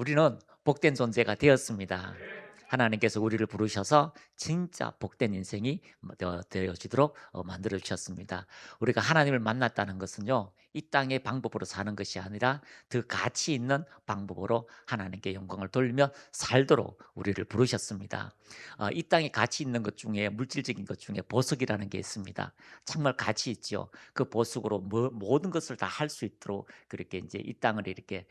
우리는 복된 존재가 되었습니다. 하나님께서 우리를 부르셔서 진짜 복된 인생이 되어지도록 만들어 주셨습니다. 우리가 하나님을 만났다는 것은요, 이 땅의 방법으로 사는 것이 아니라 더 가치 있는 방법으로 하나님께 영광을 돌리며 살도록 우리를 부르셨습니다. 이 땅에 가치 있는 것 중에, 물질적인 것 중에 보석이라는 게 있습니다. 정말 가치 있죠. 그 보석으로 모든 것을 다 할 수 있도록 그렇게 이제 이 땅을 이렇게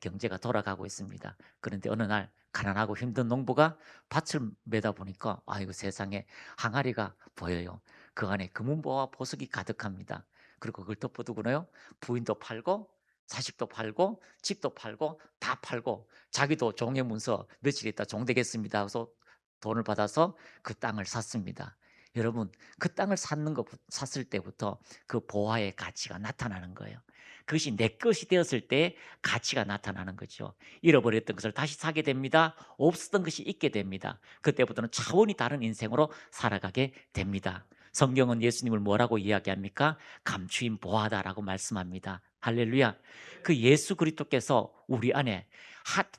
경제가 돌아가고 있습니다. 그런데 어느 날 가난하고 힘든 농부가 밭을 매다 보니까 아이고, 세상에 항아리가 보여요. 그 안에 금은보와 보석이 가득합니다. 그리고 그걸 덮어두고요, 부인도 팔고 자식도 팔고 집도 팔고 다 팔고, 자기도 종의 문서 며칠 있다 종되겠습니다 해서 돈을 받아서 그 땅을 샀습니다. 여러분, 그 땅을 샀을 때부터 그 보화의 가치가 나타나는 거예요. 그것이 내 것이 되었을 때 가치가 나타나는 거죠. 잃어버렸던 것을 다시 사게 됩니다. 없었던 것이 있게 됩니다. 그때부터는 차원이 다른 인생으로 살아가게 됩니다. 성경은 예수님을 뭐라고 이야기합니까? 감추인 보화다라고 말씀합니다. 할렐루야. 그 예수 그리스도께서 우리 안에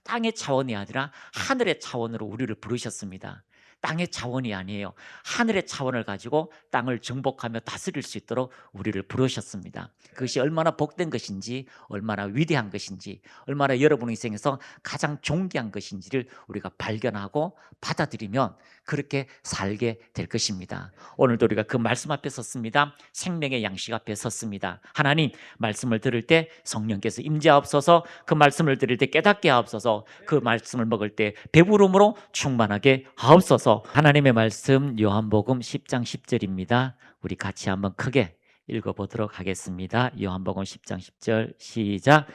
땅의 차원이 아니라 하늘의 차원으로 우리를 부르셨습니다. 땅의 차원이 아니에요. 하늘의 차원을 가지고 땅을 정복하며 다스릴 수 있도록 우리를 부르셨습니다. 그것이 얼마나 복된 것인지, 얼마나 위대한 것인지, 얼마나 여러분 인생에서 가장 존귀한 것인지를 우리가 발견하고 받아들이면 그렇게 살게 될 것입니다. 오늘도 우리가 그 말씀 앞에 섰습니다. 생명의 양식 앞에 섰습니다. 하나님, 말씀을 들을 때 성령께서 임재하옵소서. 그 말씀을 들을 때 깨닫게 하옵소서. 그 말씀을 먹을 때 배부름으로 충만하게 하옵소서. 하나님의 말씀 요한복음 10장 10절입니다. 우리 같이 한번 크게 읽어보도록 하겠습니다. 요한복음 10장 10절 시작.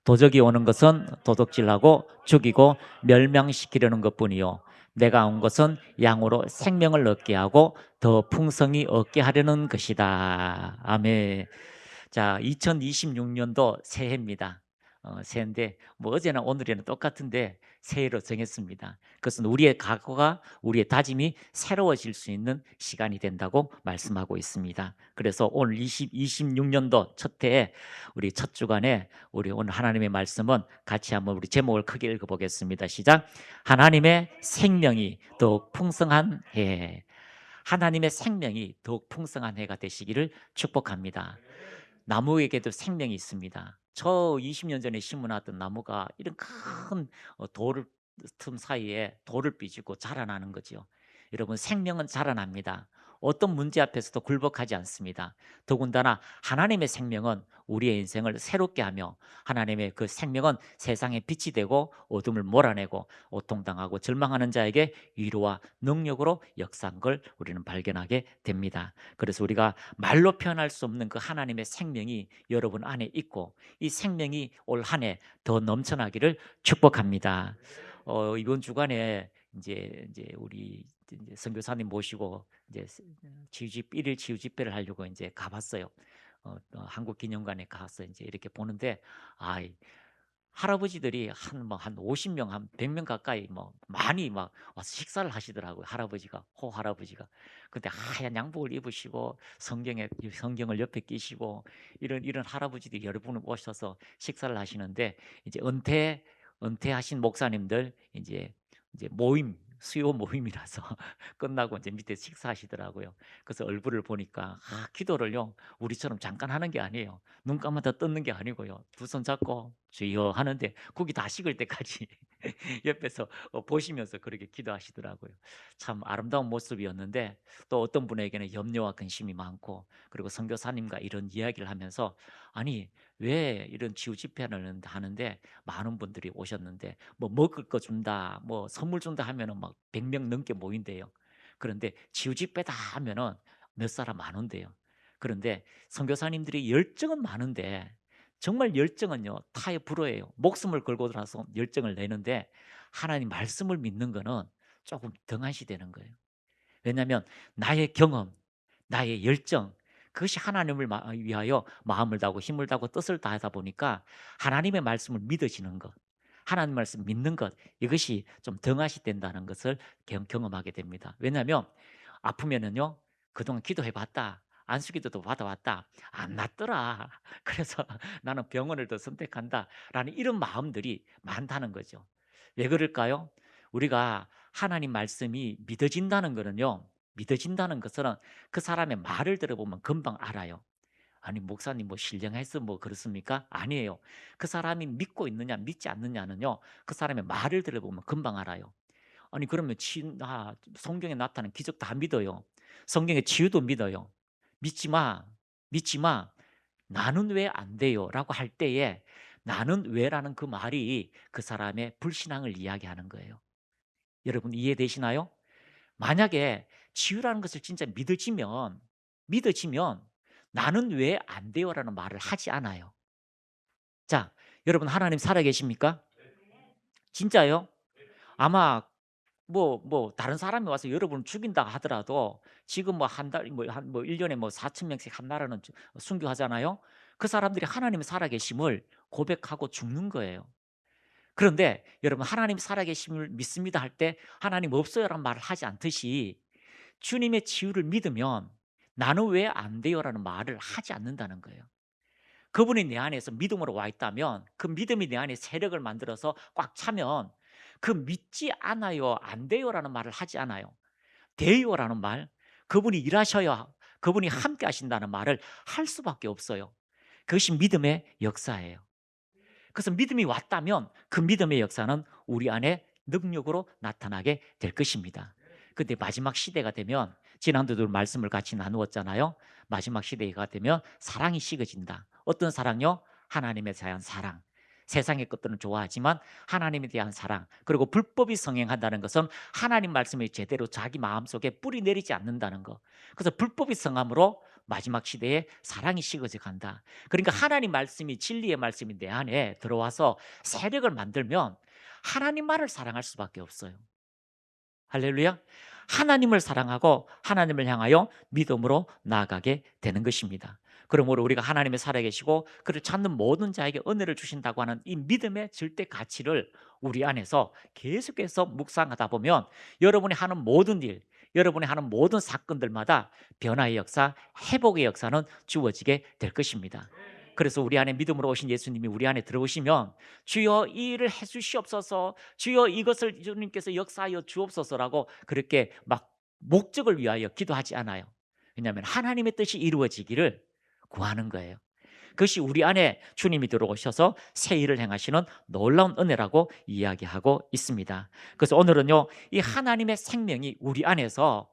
도적이 오는 것은 도둑질하고 죽이고 멸망시키려는 것뿐이요, 내가 온 것은 양으로 생명을 얻게 하고 더 풍성히 얻게 하려는 것이다. 아멘. 자, 2026년도 새해입니다. 새해인데 뭐 어제나 오늘이나 똑같은데 새해로 정했습니다. 그것은 우리의 각오가, 우리의 다짐이 새로워질 수 있는 시간이 된다고 말씀하고 있습니다. 그래서 오늘 2026년도 첫 해에 우리 첫 주간에 우리 오늘 하나님의 말씀은 같이 한번 우리 제목을 크게 읽어보겠습니다. 시작. 하나님의 생명이 더욱 풍성한 해. 하나님의 생명이 더욱 풍성한 해가 되시기를 축복합니다. 나무에게도 생명이 있습니다. 저 20년 전에 심어놨던 나무가 이런 큰 돌 틈 사이에 돌을 삐지고 자라나는 거죠. 여러분, 생명은 자라납니다. 어떤 문제 앞에서도 굴복하지 않습니다. 더군다나 하나님의 생명은 우리의 인생을 새롭게 하며, 하나님의 그 생명은 세상에 빛이 되고 어둠을 몰아내고 고통당하고 절망하는 자에게 위로와 능력으로 역사한 걸 우리는 발견하게 됩니다. 그래서 우리가 말로 표현할 수 없는 그 하나님의 생명이 여러분 안에 있고, 이 생명이 올 한 해 더 넘쳐나기를 축복합니다. 이번 주간에 이제 우리 이제 선교사님 모시고 이제 일일 치유 집회를 하려고 이제 가봤어요. 한국 기념관에 가서 이제 이렇게 보는데, 할아버지들이 한 50명, 한 100명 가까이 뭐 많이 막 와서 식사를 하시더라고요. 호 할아버지가. 근데 하얀 양복을 입으시고 성경을 옆에 끼시고 이런 할아버지들이 여러 분 오셔서 식사를 하시는데, 이제 은퇴하신 목사님들 이제 수요 모임이라서 끝나고 이제 밑에 식사하시더라고요. 그래서 얼굴을 보니까 기도를요, 우리처럼 잠깐 하는 게 아니에요. 눈 감았다 뜯는 게 아니고요, 두 손 잡고 주여 하는데 국이 다 식을 때까지 옆에서 보시면서 그렇게 기도하시더라고요. 참 아름다운 모습이었는데, 또 어떤 분에게는 염려와 근심이 많고, 그리고 선교사님과 이런 이야기를 하면서, 아니 왜 이런 치유 집회를 하는데 많은 분들이 오셨는데 뭐 먹을 거 준다, 뭐 선물 준다 하면은 막 100명 넘게 모인대요. 그런데 치유 집회다 하면은 몇 사람 안 온대요. 그런데 선교사님들이 열정은 많은데, 정말 열정은요 타의 불어예요. 목숨을 걸고 들어서 열정을 내는데, 하나님 말씀을 믿는 거는 조금 등한시 되는 거예요. 왜냐하면 나의 경험, 나의 열정, 그것이 하나님을 위하여 마음을 다하고 힘을 다하고 뜻을 다하다 보니까 하나님의 말씀을 믿어지는 것, 하나님 말씀 믿는 것, 이것이 좀 등하시 된다는 것을 경험하게 됩니다. 왜냐하면 아프면은요, 그동안 기도해 봤다, 안수기도도 받아왔다. 안 낫더라. 그래서 나는 병원을 더 선택한다라는 이런 마음들이 많다는 거죠. 왜 그럴까요? 우리가 하나님 말씀이 믿어진다는 거는요. 믿어진다는 것은 그 사람의 말을 들어보면 금방 알아요. 아니 목사님 뭐 신령해서 뭐 그렇습니까? 아니에요. 그 사람이 믿고 있느냐 믿지 않느냐는요. 그 사람의 말을 들어보면 금방 알아요. 아니 그러면 성경에 나타난 기적 다 믿어요. 성경의 치유도 믿어요. 믿지 마. 믿지 마. 나는 왜 안 돼요? 라고 할 때에 나는 왜라는 그 말이 그 사람의 불신앙을 이야기하는 거예요. 여러분 이해되시나요? 만약에 치유라는 것을 진짜 믿어지면 나는 왜 안 돼요라는 말을 하지 않아요. 자, 여러분 하나님 살아계십니까? 진짜요? 아마 다른 사람이 와서 여러분을 죽인다 하더라도 지금 뭐 한 달 뭐 1 년에 뭐 4천 명씩 한 나라는 순교하잖아요. 그 사람들이 하나님의 살아계심을 고백하고 죽는 거예요. 그런데 여러분 하나님 살아계심을 믿습니다 할 때 하나님 없어요라는 말을 하지 않듯이 주님의 치유를 믿으면 나는 왜 안 돼요라는 말을 하지 않는다는 거예요. 그분이 내 안에서 믿음으로 와 있다면 그 믿음이 내 안에 세력을 만들어서 꽉 차면 그 믿지 않아요, 안 돼요라는 말을 하지 않아요. 돼요라는 말, 그분이 일하셔야 그분이 함께 하신다는 말을 할 수밖에 없어요. 그것이 믿음의 역사예요. 그래서 믿음이 왔다면 그 믿음의 역사는 우리 안에 능력으로 나타나게 될 것입니다. 근데 마지막 시대가 되면 지난주도 말씀을 같이 나누었잖아요. 마지막 시대가 되면 사랑이 식어진다. 어떤 사랑요? 하나님에 대한 사랑. 세상의 것들은 좋아하지만 하나님에 대한 사랑, 그리고 불법이 성행한다는 것은 하나님 말씀이 제대로 자기 마음속에 뿌리 내리지 않는다는 것. 그래서 불법이 성함으로 마지막 시대에 사랑이 식어져 간다. 그러니까 하나님 말씀이, 진리의 말씀이 내 안에 들어와서 세력을 만들면 하나님만을 사랑할 수밖에 없어요. 할렐루야. 하나님을 사랑하고 하나님을 향하여 믿음으로 나아가게 되는 것입니다. 그러므로 우리가 하나님의 살아계시고 그를 찾는 모든 자에게 은혜를 주신다고 하는 이 믿음의 절대 가치를 우리 안에서 계속해서 묵상하다 보면 여러분이 하는 모든 일, 여러분이 하는 모든 사건들마다 변화의 역사, 회복의 역사는 주어지게 될 것입니다. 그래서 우리 안에 믿음으로 오신 예수님이 우리 안에 들어오시면 주여 이 일을 해 주시옵소서, 주여 이것을 주님께서 역사하여 주옵소서라고 그렇게 막 목적을 위하여 기도하지 않아요. 왜냐하면 하나님의 뜻이 이루어지기를 구하는 거예요. 그것이 우리 안에 주님이 들어오셔서 새 일을 행하시는 놀라운 은혜라고 이야기하고 있습니다. 그래서 오늘은요, 이 하나님의 생명이 우리 안에서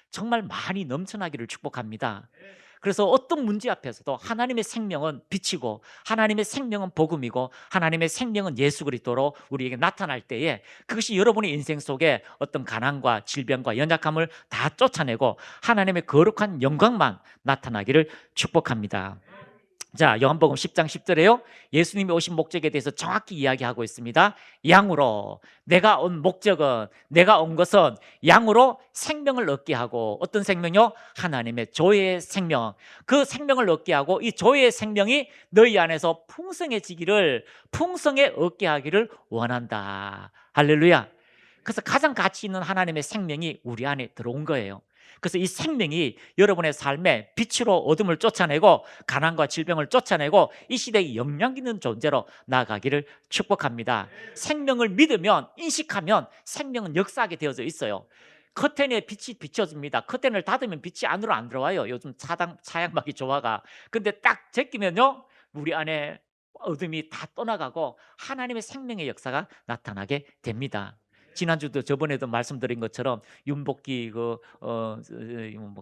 정말 많이 넘쳐나기를 축복합니다. 그래서 어떤 문제 앞에서도 하나님의 생명은 빛이고 하나님의 생명은 복음이고 하나님의 생명은 예수 그리스도로 우리에게 나타날 때에 그것이 여러분의 인생 속에 어떤 가난과 질병과 연약함을 다 쫓아내고 하나님의 거룩한 영광만 나타나기를 축복합니다. 자, 요한복음 10장 10절에요. 예수님이 오신 목적에 대해서 정확히 이야기하고 있습니다. 양으로, 내가 온 것은 양으로 생명을 얻게 하고, 어떤 생명이요? 하나님의 조의 생명. 그 생명을 얻게 하고 이 조의 생명이 너희 안에서 풍성에 얻게 하기를 원한다. 할렐루야. 그래서 가장 가치 있는 하나님의 생명이 우리 안에 들어온 거예요. 그래서 이 생명이 여러분의 삶에 빛으로 어둠을 쫓아내고 가난과 질병을 쫓아내고 이 시대에 영향 있는 존재로 나아가기를 축복합니다. 생명을 믿으면, 인식하면 생명은 역사하게 되어져 있어요. 커튼에 빛이 비춰집니다. 커튼을 닫으면 빛이 안으로 안 들어와요. 요즘 차양막이 좋아가. 근데 딱 제끼면요, 우리 안에 어둠이 다 떠나가고 하나님의 생명의 역사가 나타나게 됩니다. 지난주도 저번에도 말씀드린 것처럼 윤복기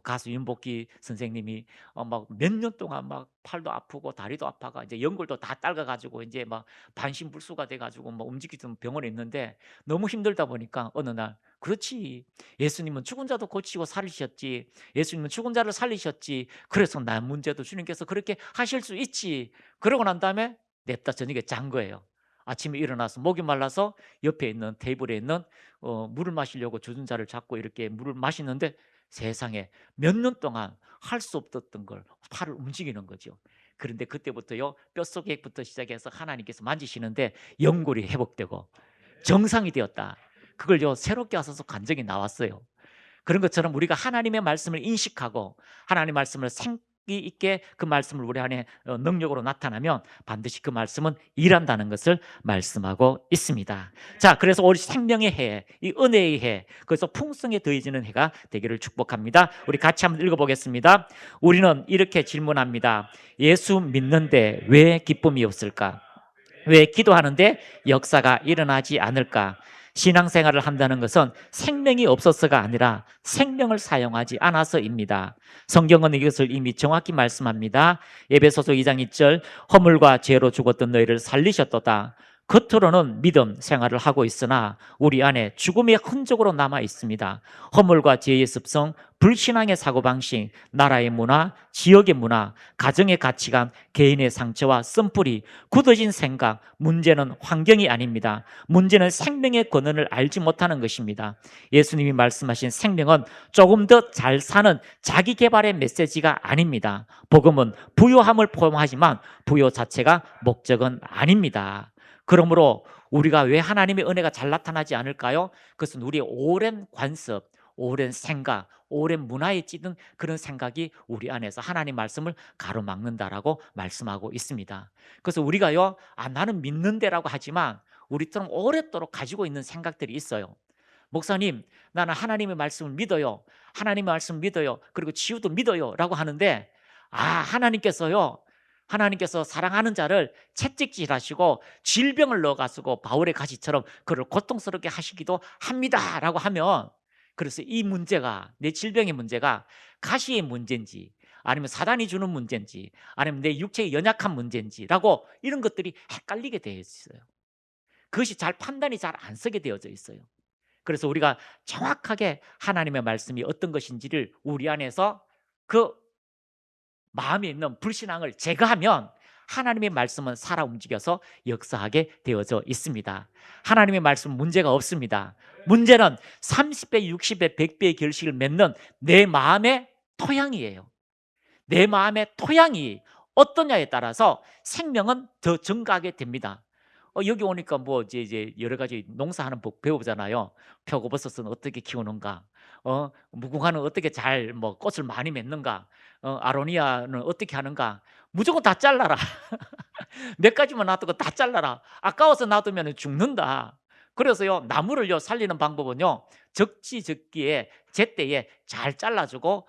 가수 윤복기 선생님이 막 몇 년 동안 막 팔도 아프고 다리도 아파가 이제 연골도 다 딸가 가지고 이제 막 반신불수가 돼 가지고 뭐 움직이던 병원에 있는데 너무 힘들다 보니까 어느 날, 그렇지, 예수님은 죽은 자도 고치고 살리셨지, 예수님은 죽은 자를 살리셨지, 그래서 나 문제도 주님께서 그렇게 하실 수 있지. 그러고 난 다음에 냅다 저녁에 잔 거예요. 아침에 일어나서 목이 말라서 옆에 있는 테이블에 있는 물을 마시려고 주전자를 잡고 이렇게 물을 마시는데 세상에 몇 년 동안 할 수 없었던 걸 팔을 움직이는 거죠. 그런데 그때부터요, 뼛속액부터 시작해서 하나님께서 만지시는데 연골이 회복되고 정상이 되었다. 그걸요 새롭게 하셔서 간증이 나왔어요. 그런 것처럼 우리가 하나님의 말씀을 인식하고 하나님의 말씀을 생기 있게 그 말씀을 우리 안에 능력으로 나타나면 반드시 그 말씀은 일한다는 것을 말씀하고 있습니다. 자, 그래서 우리 생명의 해, 이 은혜의 해, 그래서 풍성에 더해지는 해가 되기를 축복합니다. 우리 같이 한번 읽어보겠습니다. 우리는 이렇게 질문합니다. 예수 믿는데 왜 기쁨이 없을까? 왜 기도하는데 역사가 일어나지 않을까? 신앙생활을 한다는 것은 생명이 없어서가 아니라 생명을 사용하지 않아서입니다. 성경은 이것을 이미 정확히 말씀합니다. 에베소서 2장 2절, 허물과 죄로 죽었던 너희를 살리셨도다. 겉으로는 믿음 생활을 하고 있으나 우리 안에 죽음의 흔적으로 남아 있습니다. 허물과 죄의 습성, 불신앙의 사고방식, 나라의 문화, 지역의 문화, 가정의 가치관, 개인의 상처와 쓴뿌리, 굳어진 생각, 문제는 환경이 아닙니다. 문제는 생명의 권한을 알지 못하는 것입니다. 예수님이 말씀하신 생명은 조금 더 잘 사는 자기 개발의 메시지가 아닙니다. 복음은 부요함을 포함하지만 부요 자체가 목적은 아닙니다. 그러므로 우리가 왜 하나님의 은혜가 잘 나타나지 않을까요? 그것은 우리의 오랜 관습, 오랜 생각, 오랜 문화에 찌든 그런 생각이 우리 안에서 하나님 말씀을 가로막는다라고 말씀하고 있습니다. 그래서 우리가요, 나는 믿는데라고 하지만 우리처럼 오랫도록 가지고 있는 생각들이 있어요. 목사님, 나는 하나님의 말씀을 믿어요. 하나님의 말씀을 믿어요. 그리고 치유도 믿어요. 라고 하는데, 하나님께서 사랑하는 자를 채찍질하시고 질병을 넣어가지고 바울의 가시처럼 그를 고통스럽게 하시기도 합니다 라고 하면, 그래서 이 문제가, 내 질병의 문제가 가시의 문제인지 아니면 사단이 주는 문제인지 아니면 내 육체의 연약한 문제인지 라고 이런 것들이 헷갈리게 되어 있어요. 그것이 잘 판단이 잘 안 서게 되어져 있어요. 그래서 우리가 정확하게 하나님의 말씀이 어떤 것인지를 우리 안에서 그 마음에 있는 불신앙을 제거하면 하나님의 말씀은 살아 움직여서 역사하게 되어져 있습니다. 하나님의 말씀은 문제가 없습니다. 문제는 30배, 60배, 100배의 결실을 맺는 내 마음의 토양이에요. 내 마음의 토양이 어떠냐에 따라서 생명은 더 증가하게 됩니다. 여기 오니까 뭐 이제 여러 가지 농사하는 법 배우잖아요. 표고버섯은 어떻게 키우는가, 무궁화는 어떻게 잘 뭐 꽃을 많이 맺는가, 아로니아는 어떻게 하는가. 무조건 다 잘라라. 몇 가지만 놔두고 다 잘라라. 아까워서 놔두면 죽는다. 그래서요, 나무를요 살리는 방법은요, 적기에 제때에 잘 잘라주고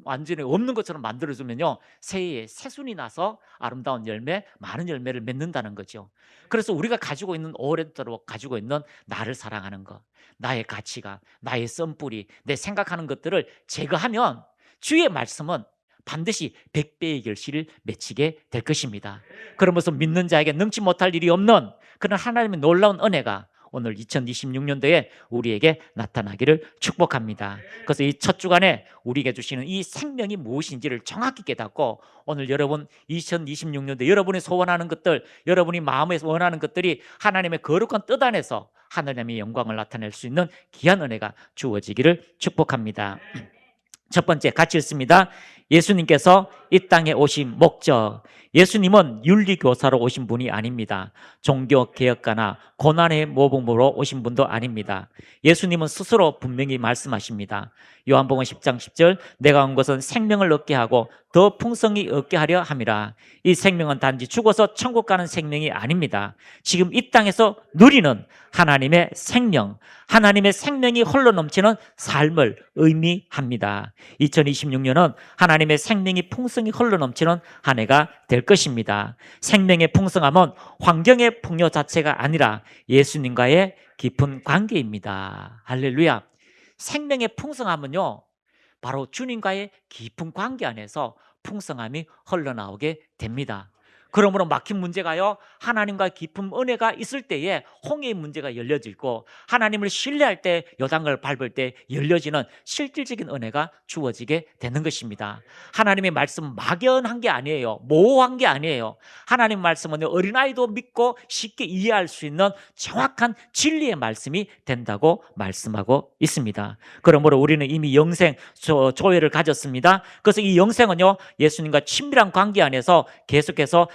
완전히 없는 것처럼 만들어주면요, 새해에 새순이 나서 아름다운 열매, 많은 열매를 맺는다는 거죠. 그래서 우리가 가지고 있는, 오랫도록 가지고 있는 나를 사랑하는 것, 나의 가치가, 나의 썸뿌리, 내 생각하는 것들을 제거하면 주의 말씀은 반드시 100배의 결실을 맺히게 될 것입니다. 그러면서 믿는 자에게 능치 못할 일이 없는 그런 하나님의 놀라운 은혜가 오늘 2026년도에 우리에게 나타나기를 축복합니다. 그래서 이 첫 주간에 우리에게 주시는 이 생명이 무엇인지를 정확히 깨닫고, 오늘 여러분 2026년도에 여러분이 소원하는 것들, 여러분이 마음에서 원하는 것들이 하나님의 거룩한 뜻 안에서 하나님의 영광을 나타낼 수 있는 귀한 은혜가 주어지기를 축복합니다. 첫 번째, 같이 읽습니다. 예수님께서 이 땅에 오신 목적. 예수님은 윤리교사로 오신 분이 아닙니다. 종교개혁가나 고난의 모범으로 오신 분도 아닙니다. 예수님은 스스로 분명히 말씀하십니다. 요한복음 10장 10절, 내가 온 것은 생명을 얻게 하고 더 풍성히 얻게 하려 함이라. 이 생명은 단지 죽어서 천국 가는 생명이 아닙니다. 지금 이 땅에서 누리는 하나님의 생명, 하나님의 생명이 홀로 넘치는 삶을 의미합니다. 2026년은 하나님의 생명이 풍성히 홀로 넘치는 한 해가 될 것입니다. 생명의 풍성함은 환경의 풍요 자체가 아니라 예수님과의 깊은 관계입니다. 할렐루야. 생명의 풍성함은요, 바로 주님과의 깊은 관계 안에서 풍성함이 흘러나오게 됩니다. 그러므로 막힌 문제가요, 하나님과 깊은 은혜가 있을 때에 홍해의 문제가 열려지고, 하나님을 신뢰할 때, 요단강을 밟을 때 열려지는 실질적인 은혜가 주어지게 되는 것입니다. 하나님의 말씀은 막연한 게 아니에요. 모호한 게 아니에요. 하나님 말씀은 어린아이도 믿고 쉽게 이해할 수 있는 정확한 진리의 말씀이 된다고 말씀하고 있습니다. 그러므로 우리는 이미 영생 조회를 가졌습니다. 그래서 이 영생은요, 예수님과 친밀한 관계 안에서 계속해서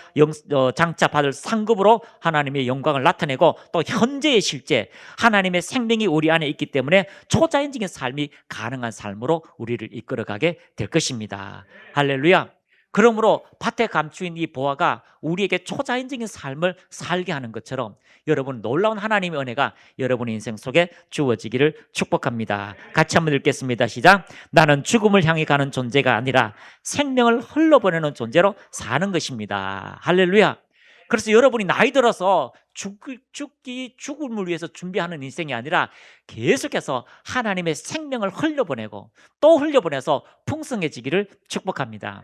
장차 받을 상급으로 하나님의 영광을 나타내고 또 현재의 실제 하나님의 생명이 우리 안에 있기 때문에 초자연적인 삶이 가능한 삶으로 우리를 이끌어가게 될 것입니다. 할렐루야. 그러므로 밭에 감추인 이 보화가 우리에게 초자연적인 삶을 살게 하는 것처럼 여러분 놀라운 하나님의 은혜가 여러분의 인생 속에 주어지기를 축복합니다. 같이 한번 읽겠습니다. 시작. 나는 죽음을 향해 가는 존재가 아니라 생명을 흘러보내는 존재로 사는 것입니다. 할렐루야. 그래서 여러분이 나이 들어서 죽음을 위해서 준비하는 인생이 아니라 계속해서 하나님의 생명을 흘려보내고 또 흘려보내서 풍성해지기를 축복합니다.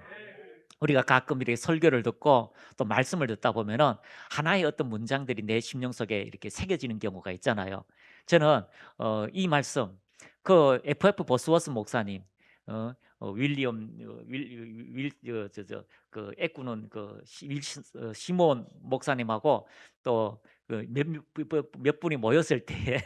우리가 가끔 이렇게 설교를 듣고 또 말씀을 듣다 보면은 하나의 어떤 문장들이 내 심령 속에 이렇게 새겨지는 경우가 있잖아요. 저는 이 말씀 그 FF 보스워스 목사님 윌리엄 그 애꾸는 그 시몬 목사님하고 또 몇 분이 모였을 때에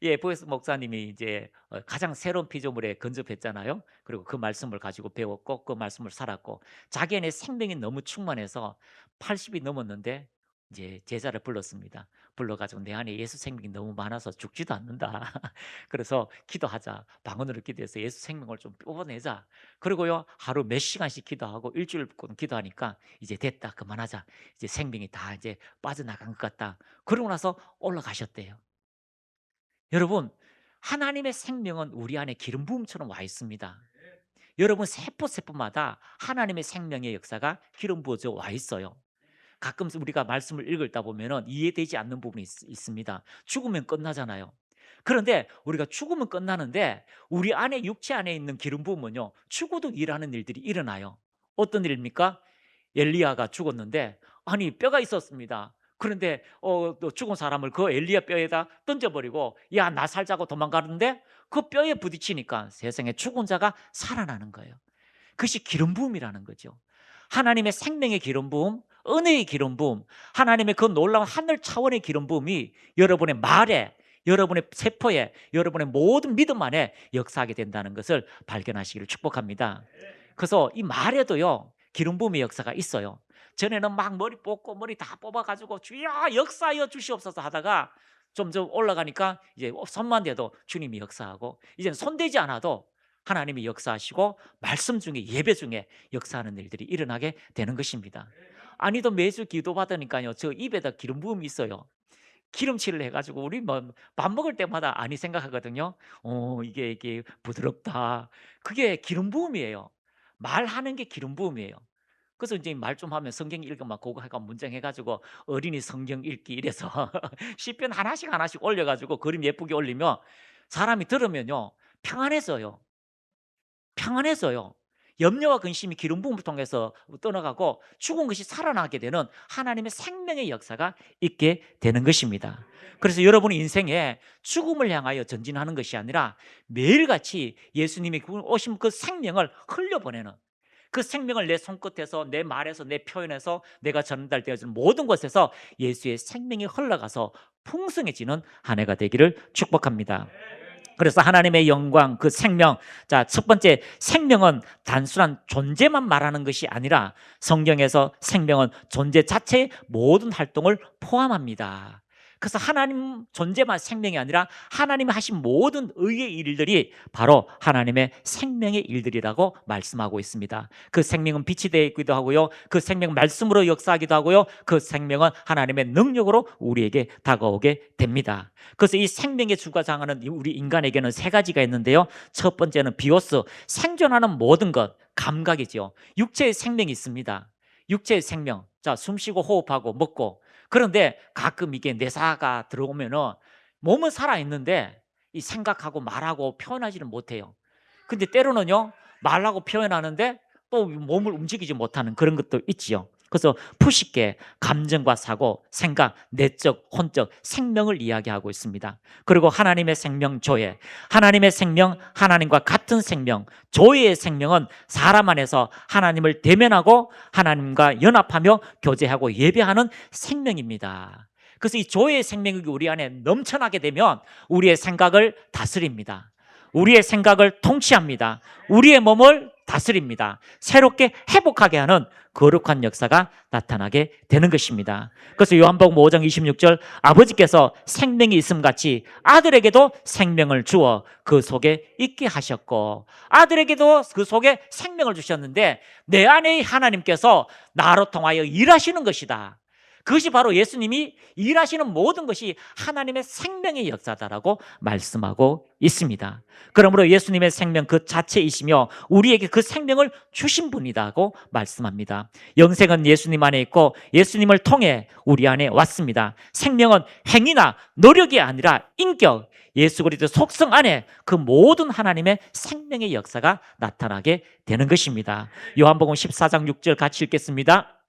예, 보스 목사님이 이제 가장 새로운 피조물에 건접했잖아요. 그리고 그 말씀을 가지고 배웠고 그 말씀을 살았고 자기의 생명이 너무 충만해서 80이 넘었는데 이제 제자를 불렀습니다. 불러가지고 내 안에 예수 생명이 너무 많아서 죽지도 않는다. 그래서 기도하자. 방언으로 기도해서 예수 생명을 좀 뽑아내자. 그리고요 하루 몇 시간씩 기도하고 일주일 기도하니까 이제 됐다. 그만하자. 이제 생명이 다 이제 빠져나간 것 같다. 그러고 나서 올라가셨대요. 여러분 하나님의 생명은 우리 안에 기름 부음처럼 와 있습니다. 여러분 세포마다 하나님의 생명의 역사가 기름 부어져 와 있어요. 가끔 우리가 말씀을 읽다 보면 이해되지 않는 부분이 있습니다. 죽으면 끝나잖아요. 그런데 우리가 죽으면 끝나는데 우리 안에 육체 안에 있는 기름 부음은요 죽어도 일하는 일들이 일어나요. 어떤 일입니까? 엘리야가 죽었는데 아니 뼈가 있었습니다. 그런데 또 죽은 사람을 그 엘리야 뼈에다 던져버리고 야 나 살자고 도망가는데 그 뼈에 부딪히니까 세상에 죽은 자가 살아나는 거예요. 그것이 기름 부음이라는 거죠. 하나님의 생명의 기름 부음, 은혜의 기름 부음, 하나님의 그 놀라운 하늘 차원의 기름 부음이 여러분의 말에, 여러분의 세포에, 여러분의 모든 믿음 안에 역사하게 된다는 것을 발견하시기를 축복합니다. 그래서 이 말에도요 기름 부음의 역사가 있어요. 전에는 막 머리 뽑고 머리 다 뽑아가지고 주여 역사하여 주시옵소서 하다가 점점 올라가니까 이제 손만 대도 주님이 역사하고 이제는 손대지 않아도 하나님이 역사하시고 말씀 중에 예배 중에 역사하는 일들이 일어나게 되는 것입니다. 아니도 매주 기도 받으니까요 저 입에다 기름 부음이 있어요. 기름칠을 해가지고 우리 뭐 밥 먹을 때마다 아니 생각하거든요. 이게 부드럽다. 그게 기름 부음이에요. 말하는 게 기름 부음이에요. 그래서 이제 말 좀 하면 성경 읽으면 그거 해가 문장 해가지고 어린이 성경 읽기 이래서 시편 하나씩 올려가지고 그림 예쁘게 올리면 사람이 들으면요 평안해져요. 염려와 근심이 기름 부음을 통해서 떠나가고 죽은 것이 살아나게 되는 하나님의 생명의 역사가 있게 되는 것입니다. 그래서 여러분의 인생에 죽음을 향하여 전진하는 것이 아니라 매일같이 예수님이 오신 그 생명을 흘려보내는 그 생명을 내 손끝에서 내 말에서 내 표현에서 내가 전달되어지는 모든 곳에서 예수의 생명이 흘러가서 풍성해지는 한 해가 되기를 축복합니다. 그래서 하나님의 영광, 그 생명. 자, 첫 번째, 생명은 단순한 존재만 말하는 것이 아니라 성경에서 생명은 존재 자체의 모든 활동을 포함합니다. 그래서 하나님 존재만 생명이 아니라 하나님이 하신 모든 의의 일들이 바로 하나님의 생명의 일들이라고 말씀하고 있습니다. 그 생명은 빛이 되어 있기도 하고요. 그 생명은 말씀으로 역사하기도 하고요. 그 생명은 하나님의 능력으로 우리에게 다가오게 됩니다. 그래서 이 생명의 주가 장하는 우리 인간에게는 세 가지가 있는데요. 첫 번째는 비오스, 생존하는 모든 것, 감각이죠. 육체의 생명이 있습니다. 육체의 생명. 자, 숨쉬고 호흡하고 먹고. 그런데 가끔 이게 내사가 들어오면은 몸은 살아있는데 이 생각하고 말하고 표현하지는 못해요. 근데 때로는요 말하고 표현하는데 또 몸을 움직이지 못하는 그런 것도 있지요. 그래서 푸시게 감정과 사고, 생각, 내적, 혼적, 생명을 이야기하고 있습니다. 그리고 하나님의 생명 조회, 하나님의 생명, 하나님과 같은 생명, 조회의 생명은 사람 안에서 하나님을 대면하고 하나님과 연합하며 교제하고 예배하는 생명입니다. 그래서 이 조회의 생명이 우리 안에 넘쳐나게 되면 우리의 생각을 다스립니다. 우리의 생각을 통치합니다. 우리의 몸을 다스립니다. 새롭게 회복하게 하는 거룩한 역사가 나타나게 되는 것입니다. 그래서 요한복음 5장 26절 아버지께서 생명이 있음 같이 아들에게도 생명을 주어 그 속에 있게 하셨고, 아들에게도 그 속에 생명을 주셨는데 내 안에 하나님께서 나로 통하여 일하시는 것이다. 그것이 바로 예수님이 일하시는 모든 것이 하나님의 생명의 역사다라고 말씀하고 있습니다. 그러므로 예수님의 생명 그 자체이시며 우리에게 그 생명을 주신 분이라고 말씀합니다. 영생은 예수님 안에 있고 예수님을 통해 우리 안에 왔습니다. 생명은 행위나 노력이 아니라 인격, 예수 그리스도 속성 안에 그 모든 하나님의 생명의 역사가 나타나게 되는 것입니다. 요한복음 14장 6절 같이 읽겠습니다.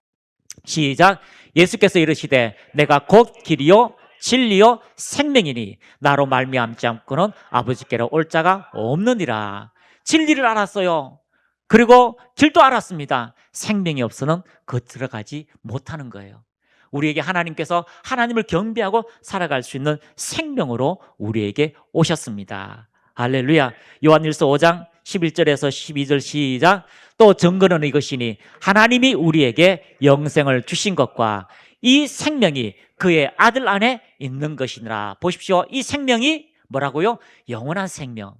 시작. 예수께서 이르시되 내가 곧 길이요 진리요 생명이니 나로 말미암지 않고는 아버지께로 올 자가 없느니라. 진리를 알았어요. 그리고 길도 알았습니다. 생명이 없어는 그 들어가지 못하는 거예요. 우리에게 하나님께서 하나님을 경배하고 살아갈 수 있는 생명으로 우리에게 오셨습니다. 할렐루야. 요한일서 5장 11절에서 12절 시작. 또 증거는 이것이니 하나님이 우리에게 영생을 주신 것과 이 생명이 그의 아들 안에 있는 것이니라. 보십시오. 이 생명이 뭐라고요? 영원한 생명.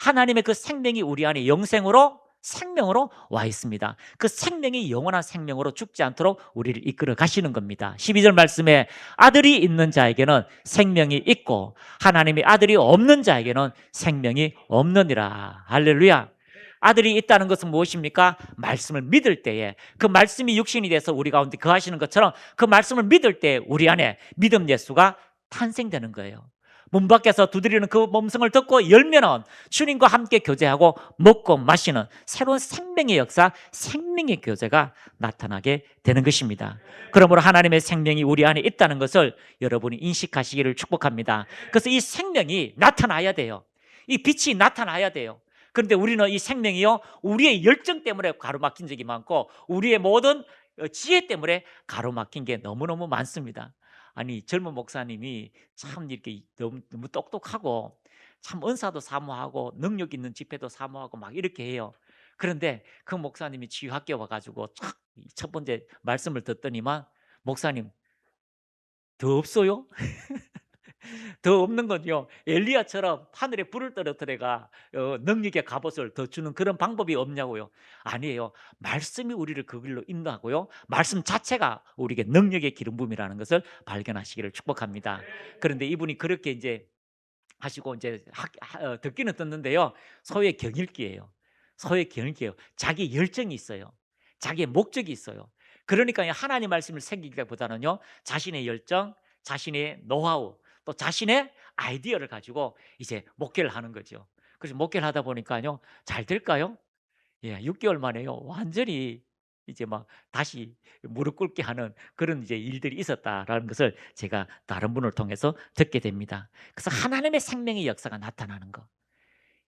하나님의 그 생명이 우리 안에 영생으로 생명으로 와 있습니다. 그 생명이 영원한 생명으로 죽지 않도록 우리를 이끌어 가시는 겁니다. 12절 말씀에 아들이 있는 자에게는 생명이 있고 하나님의 아들이 없는 자에게는 생명이 없느니라. 할렐루야. 아들이 있다는 것은 무엇입니까? 말씀을 믿을 때에 그 말씀이 육신이 돼서 우리 가운데 거하시는 것처럼 그 말씀을 믿을 때 우리 안에 믿음 예수가 탄생되는 거예요. 문 밖에서 두드리는 그 음성을 듣고 열면은 주님과 함께 교제하고 먹고 마시는 새로운 생명의 역사, 생명의 교제가 나타나게 되는 것입니다. 그러므로 하나님의 생명이 우리 안에 있다는 것을 여러분이 인식하시기를 축복합니다. 그래서 이 생명이 나타나야 돼요. 이 빛이 나타나야 돼요. 그런데 우리는 이 생명이요, 우리의 열정 때문에 가로막힌 적이 많고 우리의 모든 지혜 때문에 가로막힌 게 너무너무 많습니다. 아니, 젊은 목사님이 참 이렇게 너무 똑똑하고 참 은사도 사모하고 능력 있는 집회도 사모하고 막 이렇게 해요. 그런데 그 목사님이 치유학교 와가지고 첫 번째 말씀을 듣더니만, 목사님 더 없어요? 더 없는 건요, 엘리야처럼 하늘에 불을 떨어뜨려가 능력의 갑옷을 더 주는 그런 방법이 없냐고요. 아니에요. 말씀이 우리를 그 길로 인도하고요, 말씀 자체가 우리에게 능력의 기름 부음이라는 것을 발견하시기를 축복합니다. 그런데 이분이 그렇게 이제 하시고 이제 듣기는 듣는데요, 소의 경읽기예요. 소의 경읽기예요. 자기 열정이 있어요. 자기의 목적이 있어요. 그러니까 하나님 말씀을 새기기보다는요, 자신의 열정, 자신의 노하우, 또 자신의 아이디어를 가지고 이제 목회를 하는 거죠. 그래서 목회를 하다 보니까요, 잘 될까요? 예, 6개월 만에요, 완전히 이제 막 다시 무릎 꿇게 하는 그런 이제 일들이 있었다라는 것을 제가 다른 분을 통해서 듣게 됩니다. 그래서 하나님의 생명의 역사가 나타나는 거.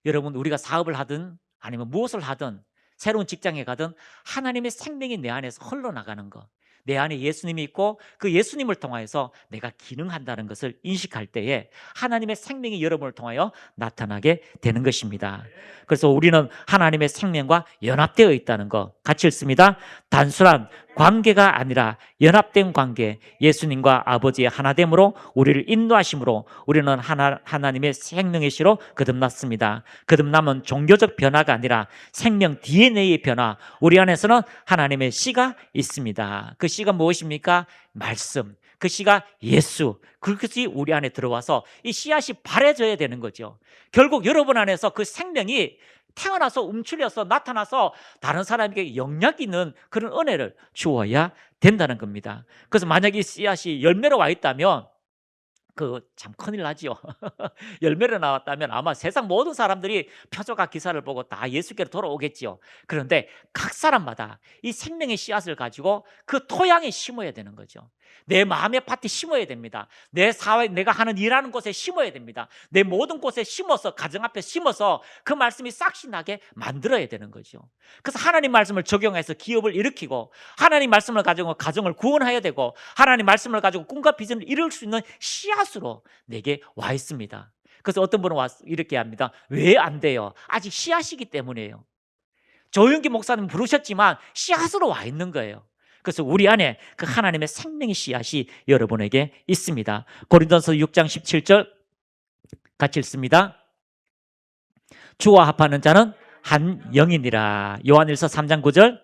여러분, 우리가 사업을 하든 아니면 무엇을 하든 새로운 직장에 가든 하나님의 생명이 내 안에서 흘러나가는 거, 내 안에 예수님이 있고 그 예수님을 통하여서 내가 기능한다는 것을 인식할 때에 하나님의 생명이 여러분을 통하여 나타나게 되는 것입니다. 그래서 우리는 하나님의 생명과 연합되어 있다는 것 같이 읽습니다. 단순한 관계가 아니라 연합된 관계, 예수님과 아버지의 하나됨으로 우리를 인도하심으로 우리는 하나님의 생명의 씨로 거듭났습니다. 거듭남은 종교적 변화가 아니라 생명 DNA의 변화, 우리 안에서는 하나님의 씨가 있습니다. 그 씨가 무엇입니까? 말씀. 그 씨가 예수, 그것이 우리 안에 들어와서 이 씨앗이 바래져야 되는 거죠. 결국 여러분 안에서 그 생명이 태어나서 움츠려서 나타나서 다른 사람에게 영향 있는 그런 은혜를 주어야 된다는 겁니다. 그래서 만약에 씨앗이 열매로 와 있다면 그 참 큰일 나지요. 열매로 나왔다면 아마 세상 모든 사람들이 표적과 기사를 보고 다 예수께로 돌아오겠지요. 그런데 각 사람마다 이 생명의 씨앗을 가지고 그 토양에 심어야 되는 거죠. 내 마음의 밭에 심어야 됩니다. 내 사회, 내가 하는 일하는 곳에 심어야 됩니다. 내 모든 곳에 심어서, 가정 앞에 심어서 그 말씀이 싹시 나게 만들어야 되는 거죠. 그래서 하나님 말씀을 적용해서 기업을 일으키고, 하나님 말씀을 가지고 가정을 구원해야 되고, 하나님 말씀을 가지고 꿈과 비전을 이룰 수 있는 씨앗으로 내게 와 있습니다. 그래서 어떤 분은 이렇게 합니다. 왜 안 돼요? 아직 씨앗이기 때문이에요. 조용기 목사님 부르셨지만 씨앗으로 와 있는 거예요. 그래서 우리 안에 그 하나님의 생명의 씨앗이 여러분에게 있습니다. 고린도서 6장 17절 같이 읽습니다. 주와 합하는 자는 한 영이니라. 요한일서 3장 9절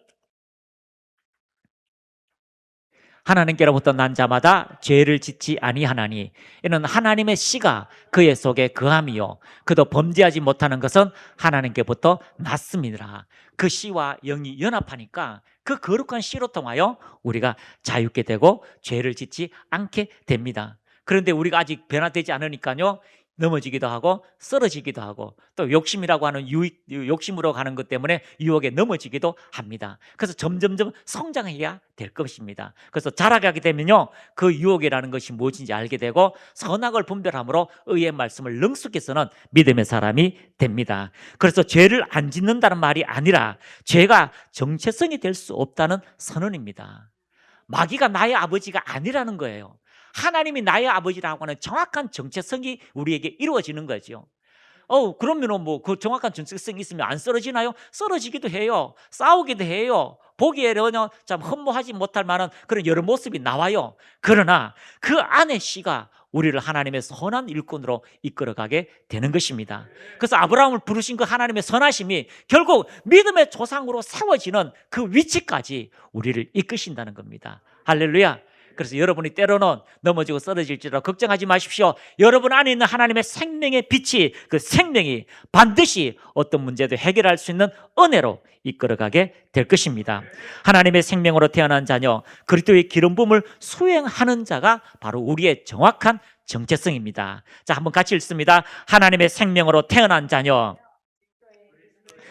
하나님께로부터 난 자마다 죄를 짓지 아니하나니 이는 하나님의 씨가 그의 속에 거함이요 그도 범죄하지 못하는 것은 하나님께부터 났음이니라. 그 씨와 영이 연합하니까 그 거룩한 씨로 통하여 우리가 자유케 되고 죄를 짓지 않게 됩니다. 그런데 우리가 아직 변화되지 않으니까요, 넘어지기도 하고 쓰러지기도 하고 또 욕심이라고 하는 욕심으로 가는 것 때문에 유혹에 넘어지기도 합니다. 그래서 점점점 성장해야 될 것입니다. 그래서 자라가게 되면요, 그 유혹이라는 것이 무엇인지 알게 되고 선악을 분별함으로 의의 말씀을 능숙해서는 믿음의 사람이 됩니다. 그래서 죄를 안 짓는다는 말이 아니라 죄가 정체성이 될 수 없다는 선언입니다. 마귀가 나의 아버지가 아니라는 거예요. 하나님이 나의 아버지라고 하는 정확한 정체성이 우리에게 이루어지는 거죠. 그러면은 뭐 그 정확한 정체성이 있으면 안 쓰러지나요? 쓰러지기도 해요. 싸우기도 해요. 보기에는 참 흠모하지 못할 만한 그런 여러 모습이 나와요. 그러나 그 안의 씨가 우리를 하나님의 선한 일꾼으로 이끌어가게 되는 것입니다. 그래서 아브라함을 부르신 그 하나님의 선하심이 결국 믿음의 조상으로 세워지는 그 위치까지 우리를 이끄신다는 겁니다. 할렐루야. 그래서 여러분이 때로는 넘어지고 쓰러질지라도 걱정하지 마십시오. 여러분 안에 있는 하나님의 생명의 빛이, 그 생명이 반드시 어떤 문제도 해결할 수 있는 은혜로 이끌어가게 될 것입니다. 하나님의 생명으로 태어난 자녀, 그리스도의 기름 부음을 수행하는 자가 바로 우리의 정확한 정체성입니다. 자, 한번 같이 읽습니다. 하나님의 생명으로 태어난 자녀,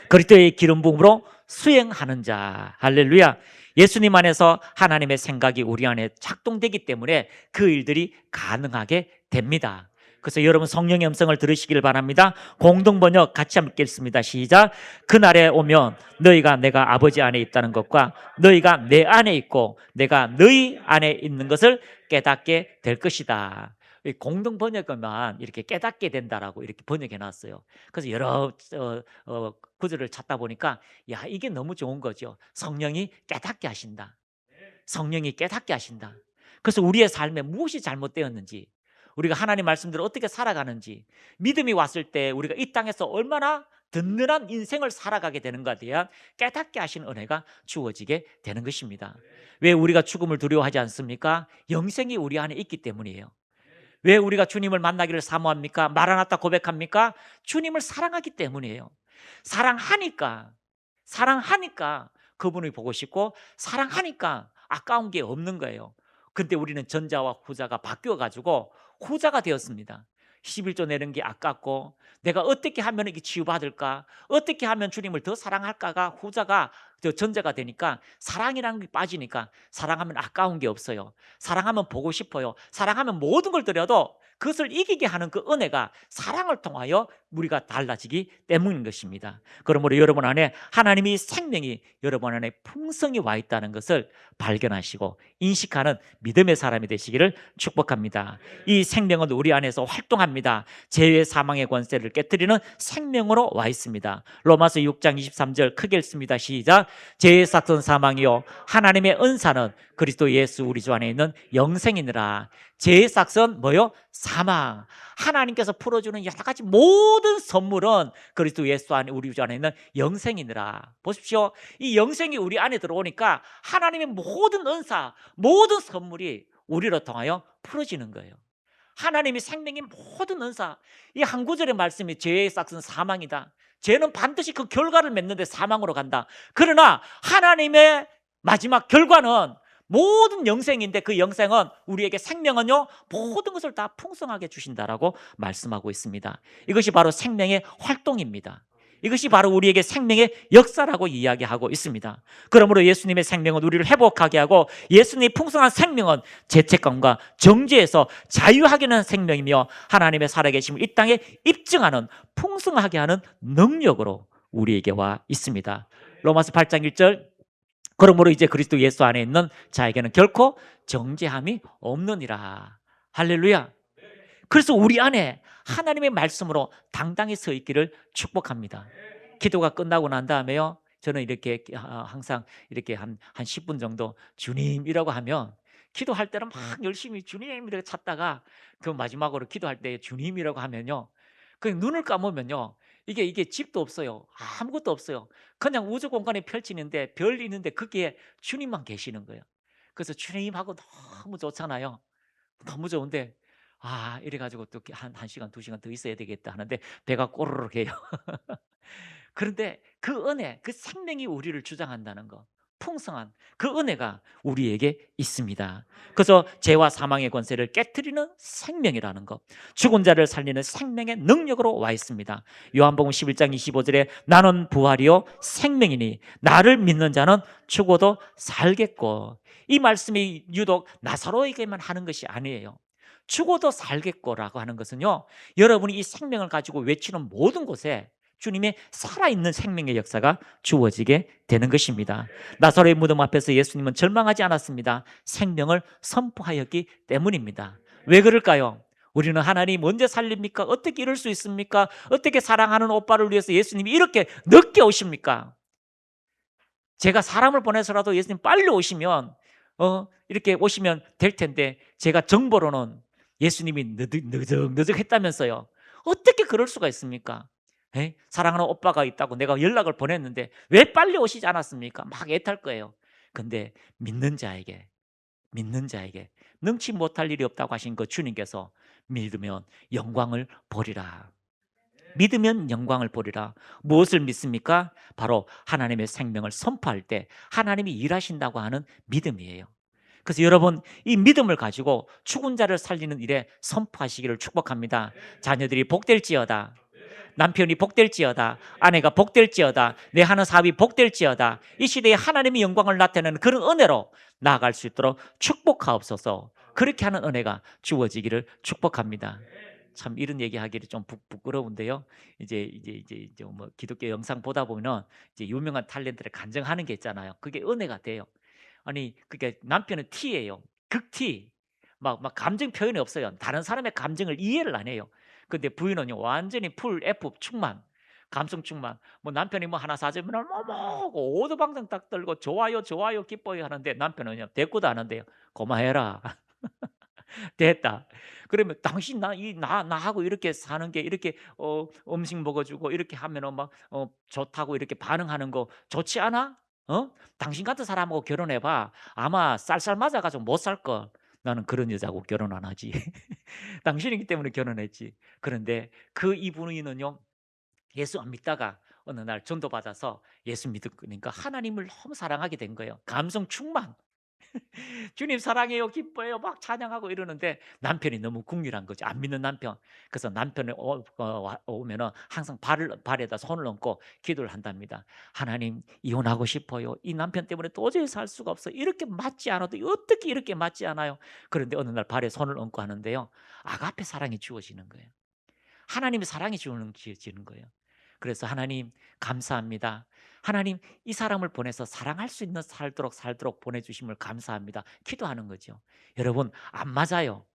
그리스도의 기름 부음으로 수행하는 자. 할렐루야. 예수님 안에서 하나님의 생각이 우리 안에 작동되기 때문에 그 일들이 가능하게 됩니다. 그래서 여러분 성령의 음성을 들으시길 바랍니다. 공동번역 같이 함께 읽습니다. 시작. 그날에 오면 너희가 내가 아버지 안에 있다는 것과 너희가 내 안에 있고 내가 너희 안에 있는 것을 깨닫게 될 것이다. 공동번역만 이렇게 깨닫게 된다라고 이렇게 번역해 놨어요. 그래서 여러 구절을 찾다 보니까 야, 이게 너무 좋은 거죠. 성령이 깨닫게 하신다. 성령이 깨닫게 하신다. 그래서 우리의 삶에 무엇이 잘못되었는지, 우리가 하나님 말씀대로 어떻게 살아가는지, 믿음이 왔을 때 우리가 이 땅에서 얼마나 든든한 인생을 살아가게 되는가에 대한 깨닫게 하시는 은혜가 주어지게 되는 것입니다. 왜 우리가 죽음을 두려워하지 않습니까? 영생이 우리 안에 있기 때문이에요. 왜 우리가 주님을 만나기를 사모합니까? 마라나타 고백합니까? 주님을 사랑하기 때문이에요. 사랑하니까 그분을 보고 싶고 사랑하니까 아까운 게 없는 거예요. 근데 우리는 전자와 후자가 바뀌어가지고 후자가 되었습니다. 11조 내는 게 아깝고 내가 어떻게 하면 이게 치유받을까, 어떻게 하면 주님을 더 사랑할까가 후자가 전자가 되니까 사랑이라는 게 빠지니까 사랑하면 아까운 게 없어요. 사랑하면 보고 싶어요. 사랑하면 모든 걸 드려도 그것을 이기게 하는 그 은혜가 사랑을 통하여 우리가 달라지기 때문인 것입니다. 그러므로 여러분 안에 하나님의 생명이 여러분 안에 풍성히 와 있다는 것을 발견하시고 인식하는 믿음의 사람이 되시기를 축복합니다. 이 생명은 우리 안에서 활동합니다. 죄의 사망의 권세를 깨뜨리는 생명으로 와 있습니다. 로마서 6장 23절 크게 읽습니다. 시작. 죄의 삭선 사망이요 하나님의 은사는 그리스도 예수 우리 주 안에 있는 영생이니라. 죄의 삭선 뭐요? 사망. 하나님께서 풀어주는 여러 가지 모든 선물은 그리스도 예수 안에 우리 주 안에 있는 영생이니라. 보십시오. 이 영생이 우리 안에 들어오니까 하나님의 모든 은사, 모든 선물이 우리로 통하여 풀어지는 거예요. 하나님이 생명의 모든 은사, 이 한 구절의 말씀이 죄의 삭은 사망이다. 죄는 반드시 그 결과를 맺는데 사망으로 간다. 그러나 하나님의 마지막 결과는 모든 영생인데 그 영생은 우리에게 생명은요 모든 것을 다 풍성하게 주신다라고 말씀하고 있습니다. 이것이 바로 생명의 활동입니다. 이것이 바로 우리에게 생명의 역사라고 이야기하고 있습니다. 그러므로 예수님의 생명은 우리를 회복하게 하고 예수님의 풍성한 생명은 죄책감과 정죄에서 자유하게 하는 생명이며 하나님의 살아계심을 이 땅에 입증하는 풍성하게 하는 능력으로 우리에게 와 있습니다. 로마서 8장 1절 그러므로 이제 그리스도 예수 안에 있는 자에게는 결코 정죄함이 없느니라. 할렐루야. 그래서 우리 안에 하나님의 말씀으로 당당히 서 있기를 축복합니다. 기도가 끝나고 난 다음에요, 저는 이렇게 항상 이렇게 한 10분 정도 주님이라고 하면, 기도할 때는 막 열심히 주님 이렇게 찾다가 그 마지막으로 기도할 때 주님이라고 하면요, 그 눈을 감으면요, 이게 집도 없어요. 아무것도 없어요. 그냥 우주 공간에 펼치는데 별 있는데 거기에 주님만 계시는 거예요. 그래서 주님하고 너무 좋잖아요. 너무 좋은데, 이래 가지고 또 한 시간 2시간 더 있어야 되겠다 하는데 배가 꼬르륵 해요. 그런데 그 은혜, 그 생명이 우리를 주장한다는 거, 풍성한 그 은혜가 우리에게 있습니다. 그래서 죄와 사망의 권세를 깨트리는 생명이라는 것, 죽은 자를 살리는 생명의 능력으로 와 있습니다. 요한복음 11장 25절에 나는 부활이요 생명이니 나를 믿는 자는 죽어도 살겠고, 이 말씀이 유독 나사로에게만 하는 것이 아니에요. 죽어도 살겠고라고 하는 것은요, 여러분이 이 생명을 가지고 외치는 모든 곳에 주님의 살아있는 생명의 역사가 주어지게 되는 것입니다. 나사로의 무덤 앞에서 예수님은 절망하지 않았습니다. 생명을 선포하였기 때문입니다. 왜 그럴까요? 우리는 하나님 언제 살립니까? 어떻게 이럴 수 있습니까? 어떻게 사랑하는 오빠를 위해서 예수님이 이렇게 늦게 오십니까? 제가 사람을 보내서라도 예수님 빨리 오시면 이렇게 오시면 될 텐데, 제가 정보로는 예수님이 느적 했다면서요. 어떻게 그럴 수가 있습니까? 사랑하는 오빠가 있다고 내가 연락을 보냈는데 왜 빨리 오시지 않았습니까? 막 애탈 거예요. 근데 믿는 자에게 능치 못할 일이 없다고 하신 그 주님께서 믿으면 영광을 보리라. 믿으면 영광을 보리라. 무엇을 믿습니까? 바로 하나님의 생명을 선포할 때 하나님이 일하신다고 하는 믿음이에요. 그래서 여러분, 이 믿음을 가지고 죽은 자를 살리는 일에 선포하시기를 축복합니다. 자녀들이 복될지어다, 남편이 복될지어다, 아내가 복될지어다, 내 하는 사업이 복될지어다, 이 시대에 하나님의 영광을 나타내는 그런 은혜로 나아갈 수 있도록 축복하옵소서. 그렇게 하는 은혜가 주어지기를 축복합니다. 참 이런 얘기하기를 좀 부끄러운데요. 이제 뭐 기독교 영상 보다 보면 이제 유명한 탤런트를 간증하는 게 있잖아요. 그게 은혜가 돼요. 아니, 그게 남편은 T예요. 극T. 막 감정 표현이 없어요. 다른 사람의 감정을 이해를 안 해요. 근데 부인은요, 완전히 풀 F 충만, 감성 충만. 뭐 남편이 뭐 하나 사주면 뭐고 오도방정 딱 떨고 좋아요 기뻐요 하는데, 남편은요 대꾸도 안 한대요. 고마해라. 됐다. 그러면 당신 나하고 이렇게 사는 게 이렇게 음식 먹어주고 이렇게 하면은 막 좋다고 이렇게 반응하는 거 좋지 않아? 당신 같은 사람하고 결혼해봐. 아마 쌀쌀 맞아가지고 못 살 걸. 나는 그런 여자하고 결혼 안 하지. 당신이기 때문에 결혼했지. 그런데 그 이분은요, 예수 안 믿다가 어느 날 전도받아서 예수 믿으니까 하나님을 너무 사랑하게 된 거예요. 감성 충만. 주님 사랑해요, 기뻐해요, 막 찬양하고 이러는데 남편이 너무 궁핍한 거죠. 안 믿는 남편. 그래서 남편이 오면은 항상 발에다 손을 얹고 기도를 한답니다. 하나님, 이혼하고 싶어요. 이 남편 때문에 도저히 살 수가 없어요. 이렇게 맞지 않아도 어떻게 이렇게 맞지 않아요? 그런데 어느 날 발에 손을 얹고 하는데요, 아가페 사랑이 주어지는 거예요. 하나님의 사랑이 주어지는 거예요. 그래서 하나님 감사합니다. 하나님, 이 사람을 보내서 사랑할 수 있는 살도록 보내주심을 감사합니다. 기도하는 거죠. 여러분, 안 맞아요.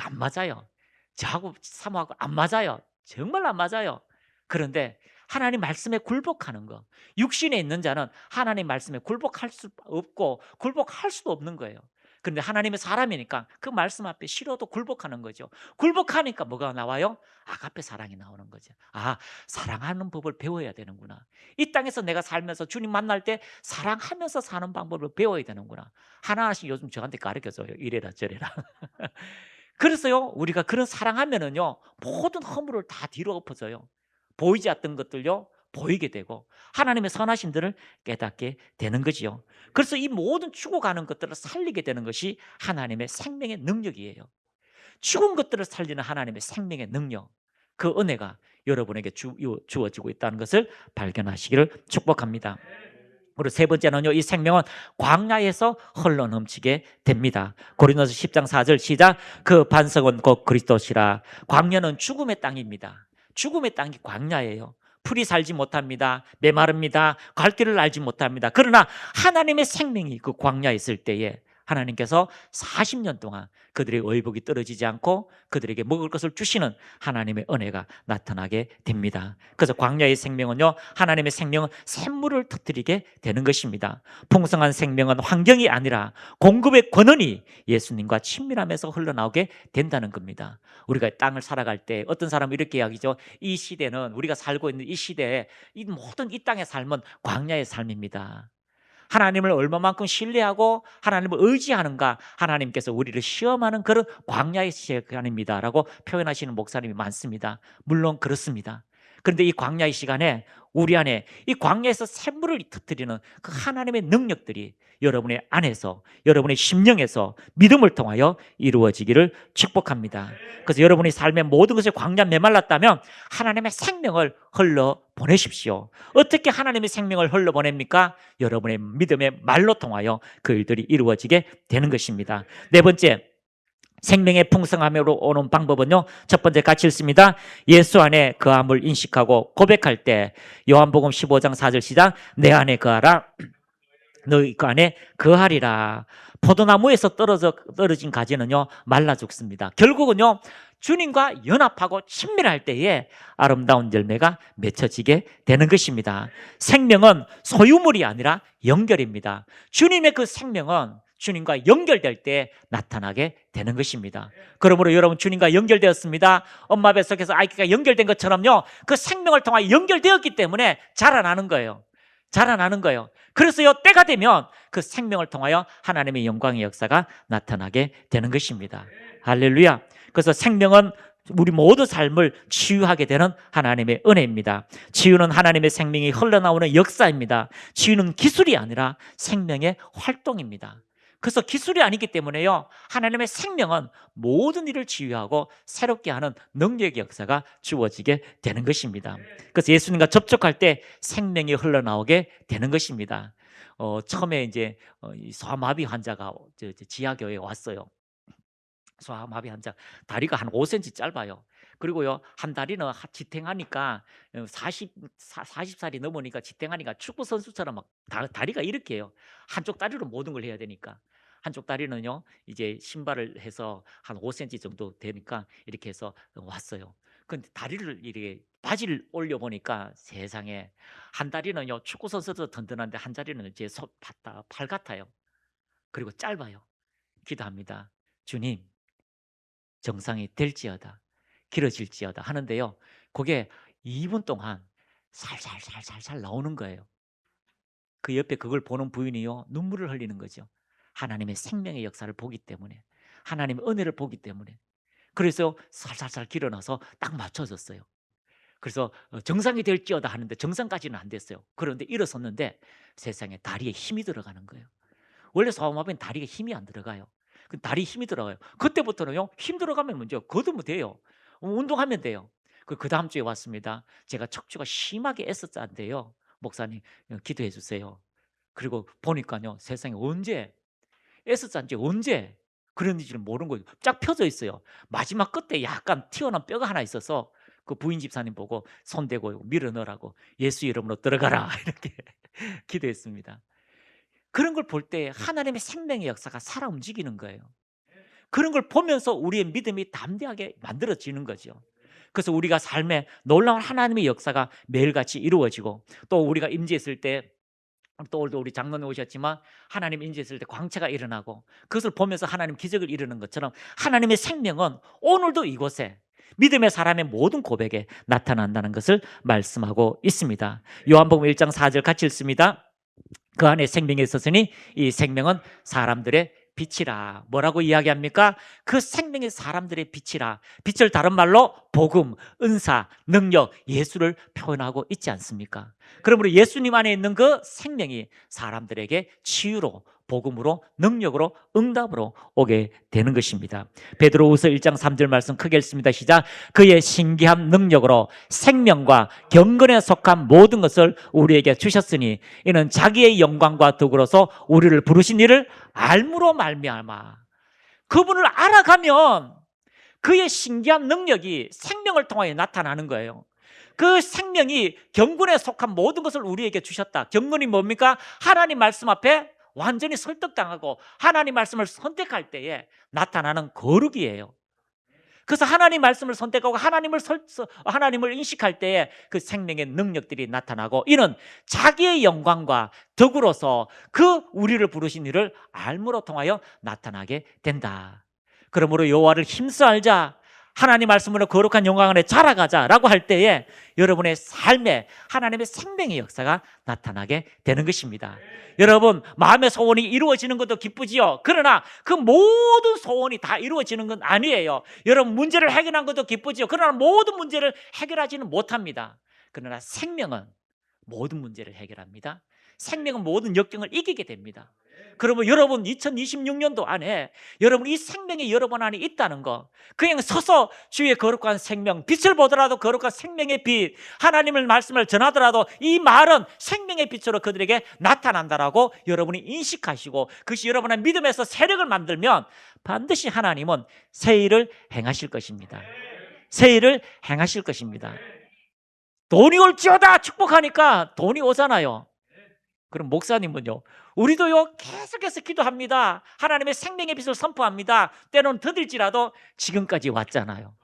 안 맞아요. 저하고 사모하고 안 맞아요. 정말 안 맞아요. 그런데 하나님 말씀에 굴복하는 거. 육신에 있는 자는 하나님 말씀에 굴복할 수 없고 굴복할 수도 없는 거예요. 그런데 하나님의 사람이니까 그 말씀 앞에 싫어도 굴복하는 거죠. 굴복하니까 뭐가 나와요? 아가페 사랑이 나오는 거죠. 사랑하는 법을 배워야 되는구나. 이 땅에서 내가 살면서 주님 만날 때 사랑하면서 사는 방법을 배워야 되는구나. 하나씩 요즘 저한테 가르쳐줘요. 이래라 저래라. 그래서요, 우리가 그런 사랑하면은요, 모든 허물을 다 뒤로 엎어져요. 보이지 않던 것들요, 보이게 되고 하나님의 선하심들을 깨닫게 되는 거지요. 그래서 이 모든 죽어가는 것들을 살리게 되는 것이 하나님의 생명의 능력이에요. 죽은 것들을 살리는 하나님의 생명의 능력, 그 은혜가 여러분에게 주어지고 있다는 것을 발견하시기를 축복합니다. 그리고 세 번째는요, 이 생명은 광야에서 흘러 넘치게 됩니다. 고린도서 10장 4절 시작. 그 반석은 곧 그리스도시라. 광야는 죽음의 땅입니다. 죽음의 땅이 광야예요. 풀이 살지 못합니다. 메마릅니다. 갈 길을 알지 못합니다. 그러나 하나님의 생명이 그 광야에 있을 때에 하나님께서 40년 동안 그들의 의복이 떨어지지 않고 그들에게 먹을 것을 주시는 하나님의 은혜가 나타나게 됩니다. 그래서 광야의 생명은요, 하나님의 생명은 샘물을 터뜨리게 되는 것입니다. 풍성한 생명은 환경이 아니라 공급의 권한이 예수님과 친밀함에서 흘러나오게 된다는 겁니다. 우리가 땅을 살아갈 때 어떤 사람은 이렇게 이야기죠. 이 시대는, 우리가 살고 있는 이 시대에 이 모든 이 땅의 삶은 광야의 삶입니다. 하나님을 얼마만큼 신뢰하고 하나님을 의지하는가, 하나님께서 우리를 시험하는 그런 광야의 시간입니다 라고 표현하시는 목사님이 많습니다. 물론 그렇습니다. 그런데 이 광야의 시간에 우리 안에 이 광야에서 샘물을 터뜨리는 그 하나님의 능력들이 여러분의 안에서, 여러분의 심령에서 믿음을 통하여 이루어지기를 축복합니다. 그래서 여러분의 삶의 모든 것이 광야 메말랐다면 하나님의 생명을 흘러 보내십시오. 어떻게 하나님의 생명을 흘러 보냅니까? 여러분의 믿음의 말로 통하여 그 일들이 이루어지게 되는 것입니다. 네 번째, 생명의 풍성함으로 오는 방법은요, 첫 번째 같이 읽습니다. 예수 안에 거함을 인식하고 고백할 때, 요한복음 15장 4절 시작. 내 안에 거하라, 너희 그 안에 거하리라. 포도나무에서 떨어진 가지는요, 말라 죽습니다. 결국은요, 주님과 연합하고 친밀할 때에 아름다운 열매가 맺혀지게 되는 것입니다. 생명은 소유물이 아니라 연결입니다. 주님의 그 생명은 주님과 연결될 때 나타나게 되는 것입니다. 그러므로 여러분, 주님과 연결되었습니다. 엄마 뱃속에서 아기가 연결된 것처럼요, 그 생명을 통하여 연결되었기 때문에 자라나는 거예요. 자라나는 거예요. 그래서요, 때가 되면 그 생명을 통하여 하나님의 영광의 역사가 나타나게 되는 것입니다. 할렐루야. 그래서 생명은 우리 모든 삶을 치유하게 되는 하나님의 은혜입니다. 치유는 하나님의 생명이 흘러나오는 역사입니다. 치유는 기술이 아니라 생명의 활동입니다. 그래서 기술이 아니기 때문에요, 하나님의 생명은 모든 일을 치유하고 새롭게 하는 능력의 역사가 주어지게 되는 것입니다. 그래서 예수님과 접촉할 때 생명이 흘러나오게 되는 것입니다. 처음에 이제 소아마비 환자가 지하교회에 왔어요. 소아마비 환자, 다리가 한 5cm 짧아요. 그리고요, 한 다리는 지탱하니까 40살이 넘으니까 지탱하니까 축구 선수처럼 막 다리가 이렇게 해요. 한쪽 다리로 모든 걸 해야 되니까. 한쪽 다리는요, 이제 신발을 해서 한 5cm 정도 되니까 이렇게 해서 왔어요. 근데 다리를 이렇게 바지를 올려 보니까 세상에, 한 다리는요 축구 선수도 든든한데 한 다리는 제 팔 같아요. 그리고 짧아요. 기도합니다. 주님, 정상이 될지어다, 길어질지어다 하는데요, 그게 2분 동안 살살살살살 나오는 거예요. 그 옆에 그걸 보는 부인이요, 눈물을 흘리는 거죠. 하나님의 생명의 역사를 보기 때문에, 하나님의 은혜를 보기 때문에. 그래서 살살살 길어나서 딱 맞춰졌어요. 그래서 정상이 될지어다 하는데 정상까지는 안 됐어요. 그런데 일어섰는데 세상에 다리에 힘이 들어가는 거예요. 원래 소아마비는 다리에 힘이 안 들어가요. 그 다리에 힘이 들어가요. 그때부터는요, 힘 들어가면 문제요. 걷으면 돼요. 운동하면 돼요. 그 다음 주에 왔습니다. 제가 척추가 심하게 S자인데요, 목사님 기도해 주세요. 그리고 보니까요, 세상에 언제 S자인지 언제 그런지를 모르는 거예요. 쫙 펴져 있어요. 마지막 끝에 약간 튀어나온 뼈가 하나 있어서 그 부인 집사님 보고 손대고 밀어 넣으라고, 예수 이름으로 들어가라 이렇게 기도했습니다. 그런 걸 볼 때 하나님의 생명의 역사가 살아 움직이는 거예요. 그런 걸 보면서 우리의 믿음이 담대하게 만들어지는 거죠. 그래서 우리가 삶에 놀라운 하나님의 역사가 매일같이 이루어지고, 또 우리가 임재했을 때, 또 우리 장로님 오셨지만 하나님 임재했을 때 광채가 일어나고, 그것을 보면서 하나님 기적을 이루는 것처럼 하나님의 생명은 오늘도 이곳에 믿음의 사람의 모든 고백에 나타난다는 것을 말씀하고 있습니다. 요한복음 1장 4절 같이 읽습니다. 그 안에 생명이 있었으니 이 생명은 사람들의 빛이라. 뭐라고 이야기합니까? 그 생명이 사람들의 빛이라. 빛을 다른 말로 복음, 은사, 능력, 예수를 표현하고 있지 않습니까? 그러므로 예수님 안에 있는 그 생명이 사람들에게 치유로, 복음으로, 능력으로, 응답으로 오게 되는 것입니다. 베드로후서 1장 3절 말씀 크게 읽습니다. 시작. 그의 신기한 능력으로 생명과 경건에 속한 모든 것을 우리에게 주셨으니 이는 자기의 영광과 덕으로서 우리를 부르신 이를 알므로 말미암아. 그분을 알아가면 그의 신기한 능력이 생명을 통하여 나타나는 거예요. 그 생명이 경건에 속한 모든 것을 우리에게 주셨다. 경건이 뭡니까? 하나님 말씀 앞에 완전히 설득당하고 하나님 말씀을 선택할 때에 나타나는 거룩이에요. 그래서 하나님 말씀을 선택하고 하나님을 인식할 때에 그 생명의 능력들이 나타나고, 이는 자기의 영광과 덕으로서 그 우리를 부르신 이를 알므로 통하여 나타나게 된다. 그러므로 여호와를 힘써 알자, 하나님 말씀으로 거룩한 영광 안에 자라가자라고 할 때에 여러분의 삶에 하나님의 생명의 역사가 나타나게 되는 것입니다. 여러분, 마음의 소원이 이루어지는 것도 기쁘지요. 그러나 그 모든 소원이 다 이루어지는 건 아니에요. 여러분, 문제를 해결한 것도 기쁘지요. 그러나 모든 문제를 해결하지는 못합니다. 그러나 생명은 모든 문제를 해결합니다. 생명은 모든 역경을 이기게 됩니다. 그러면 여러분 2026년도 안에 여러분 이 생명이 여러분 안에 있다는 거, 그냥 서서 주의 거룩한 생명, 빛을 보더라도 거룩한 생명의 빛, 하나님의 말씀을 전하더라도 이 말은 생명의 빛으로 그들에게 나타난다라고 여러분이 인식하시고 그것이 여러분의 믿음에서 세력을 만들면 반드시 하나님은 새 일을 행하실 것입니다. 새 일을 행하실 것입니다. 돈이 올지어다 축복하니까 돈이 오잖아요. 그럼 목사님은요, 우리도요 계속해서 기도합니다. 하나님의 생명의 빛을 선포합니다. 때로는 더딜지라도 지금까지 왔잖아요.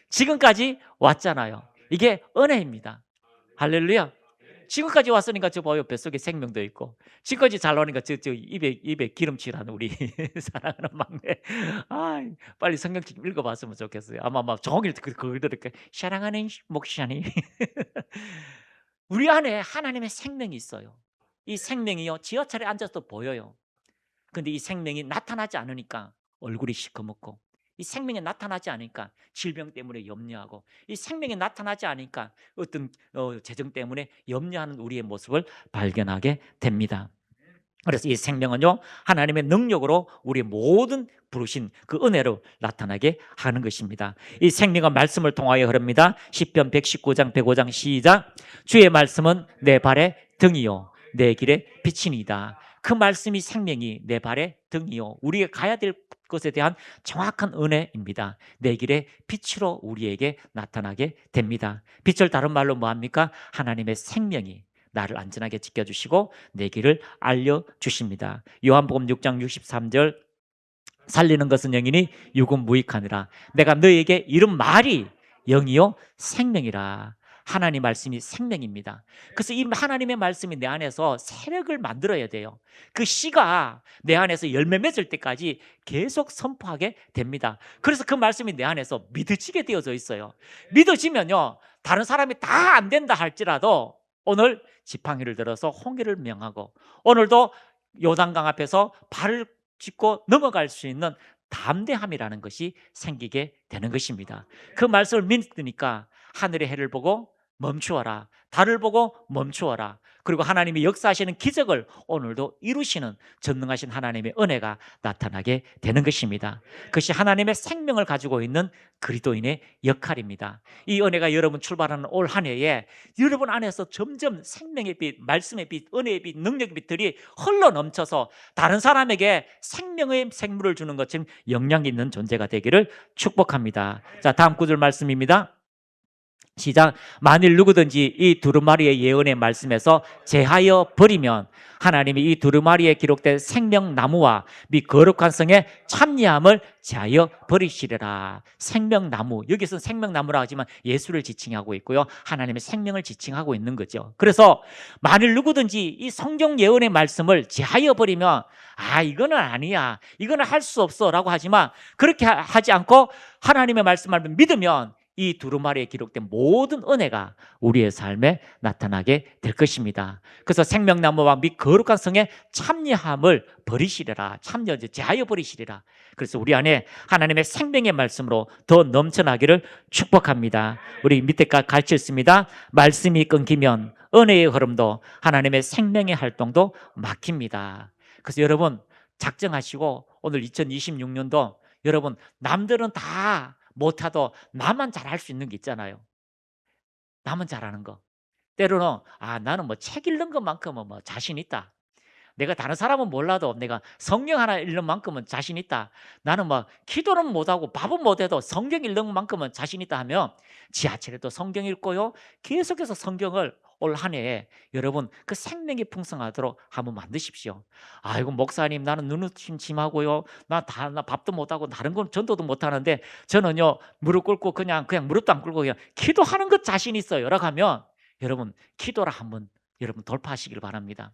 지금까지 왔잖아요. 이게 은혜입니다. 할렐루야. 지금까지 왔으니까 저 봐요, 뱃속에 생명도 있고, 지금까지 잘 나오니까 저 입에 기름칠하는 우리 사랑하는 막내, 빨리 성경 좀 읽어봤으면 좋겠어요. 아마 막 종일 그걸 들을까, 사랑하는 목사님. 우리 안에 하나님의 생명이 있어요. 이 생명이요 지하철에 앉아서 보여요. 근데 이 생명이 나타나지 않으니까 얼굴이 시커멓고, 이 생명이 나타나지 않으니까 질병 때문에 염려하고, 이 생명이 나타나지 않으니까 어떤 재정 때문에 염려하는 우리의 모습을 발견하게 됩니다. 그래서 이 생명은요 하나님의 능력으로 우리의 모든 부르신 그 은혜로 나타나게 하는 것입니다. 이 생명은 말씀을 통하여 흐릅니다. 시편 119장 105장 시작. 주의 말씀은 내 발의 등이요 내 길의 빛이니이다. 그 말씀이 생명이 내 발의 등이요, 우리가 가야 될 것에 대한 정확한 은혜입니다. 내 길의 빛으로 우리에게 나타나게 됩니다. 빛을 다른 말로 뭐합니까? 하나님의 생명이 나를 안전하게 지켜주시고 내 길을 알려주십니다. 요한복음 6장 63절, 살리는 것은 영이니 육은 무익하니라. 내가 너에게 이른 말이 영이요 생명이라. 하나님 말씀이 생명입니다. 그래서 이 하나님의 말씀이 내 안에서 세력을 만들어야 돼요. 그 씨가 내 안에서 열매 맺을 때까지 계속 선포하게 됩니다. 그래서 그 말씀이 내 안에서 믿어지게 되어져 있어요. 믿어지면요 다른 사람이 다 안 된다 할지라도 오늘 지팡이를 들어서 홍해를 명하고, 오늘도 요단강 앞에서 발을 짚고 넘어갈 수 있는 담대함이라는 것이 생기게 되는 것입니다. 그 말씀을 믿으니까 하늘의 해를 보고 멈추어라, 달을 보고 멈추어라. 그리고 하나님이 역사하시는 기적을 오늘도 이루시는 전능하신 하나님의 은혜가 나타나게 되는 것입니다. 그것이 하나님의 생명을 가지고 있는 그리스도인의 역할입니다. 이 은혜가 여러분 출발하는 올 한 해에 여러분 안에서 점점 생명의 빛, 말씀의 빛, 은혜의 빛, 능력의 빛들이 흘러 넘쳐서 다른 사람에게 생명의 생물을 주는 것처럼 영향 있는 존재가 되기를 축복합니다. 자, 다음 구절 말씀입니다. 시작. 만일 누구든지 이 두루마리의 예언의 말씀에서 제하여 버리면 하나님이 이 두루마리에 기록된 생명나무와 및 거룩한 성의 참여함을 제하여 버리시리라. 생명나무, 여기서 생명나무라 하지만 예수를 지칭하고 있고요, 하나님의 생명을 지칭하고 있는 거죠. 그래서 만일 누구든지 이 성경 예언의 말씀을 제하여 버리면 이거는 아니야, 이거는 할 수 없어 라고 하지만, 그렇게 하지 않고 하나님의 말씀을 믿으면 이 두루마리에 기록된 모든 은혜가 우리의 삶에 나타나게 될 것입니다. 그래서 생명나무와 및 거룩한 성의 참여함을 버리시리라. 제하여 버리시리라. 그래서 우리 안에 하나님의 생명의 말씀으로 더 넘쳐나기를 축복합니다. 우리 밑에까지 같이 읽습니다. 말씀이 끊기면 은혜의 흐름도 하나님의 생명의 활동도 막힙니다. 그래서 여러분 작정하시고 오늘 2026년도 여러분, 남들은 다 못하도 나만 잘할 수 있는 게 있잖아요. 나만 잘하는 거. 때로는 나는 뭐 책 읽는 것만큼은 뭐 자신 있다. 내가 다른 사람은 몰라도 내가 성경 하나 읽는 만큼은 자신 있다. 나는 뭐 기도는 못하고 밥은 못해도 성경 읽는 만큼은 자신 있다 하면 지하철에도 성경 읽고요. 계속해서 성경을 올 한 해에 여러분 그 생명이 풍성하도록 한번 만드십시오. 아이고 목사님 나는 눈은 침침하고요. 나 밥도 못하고 다른 건 전도도 못하는데 저는요 무릎 꿇고 그냥 무릎도 안 꿇고 그냥 기도하는 것 자신 있어요. 라고 하면 여러분 기도를 한번 여러분 돌파하시길 바랍니다.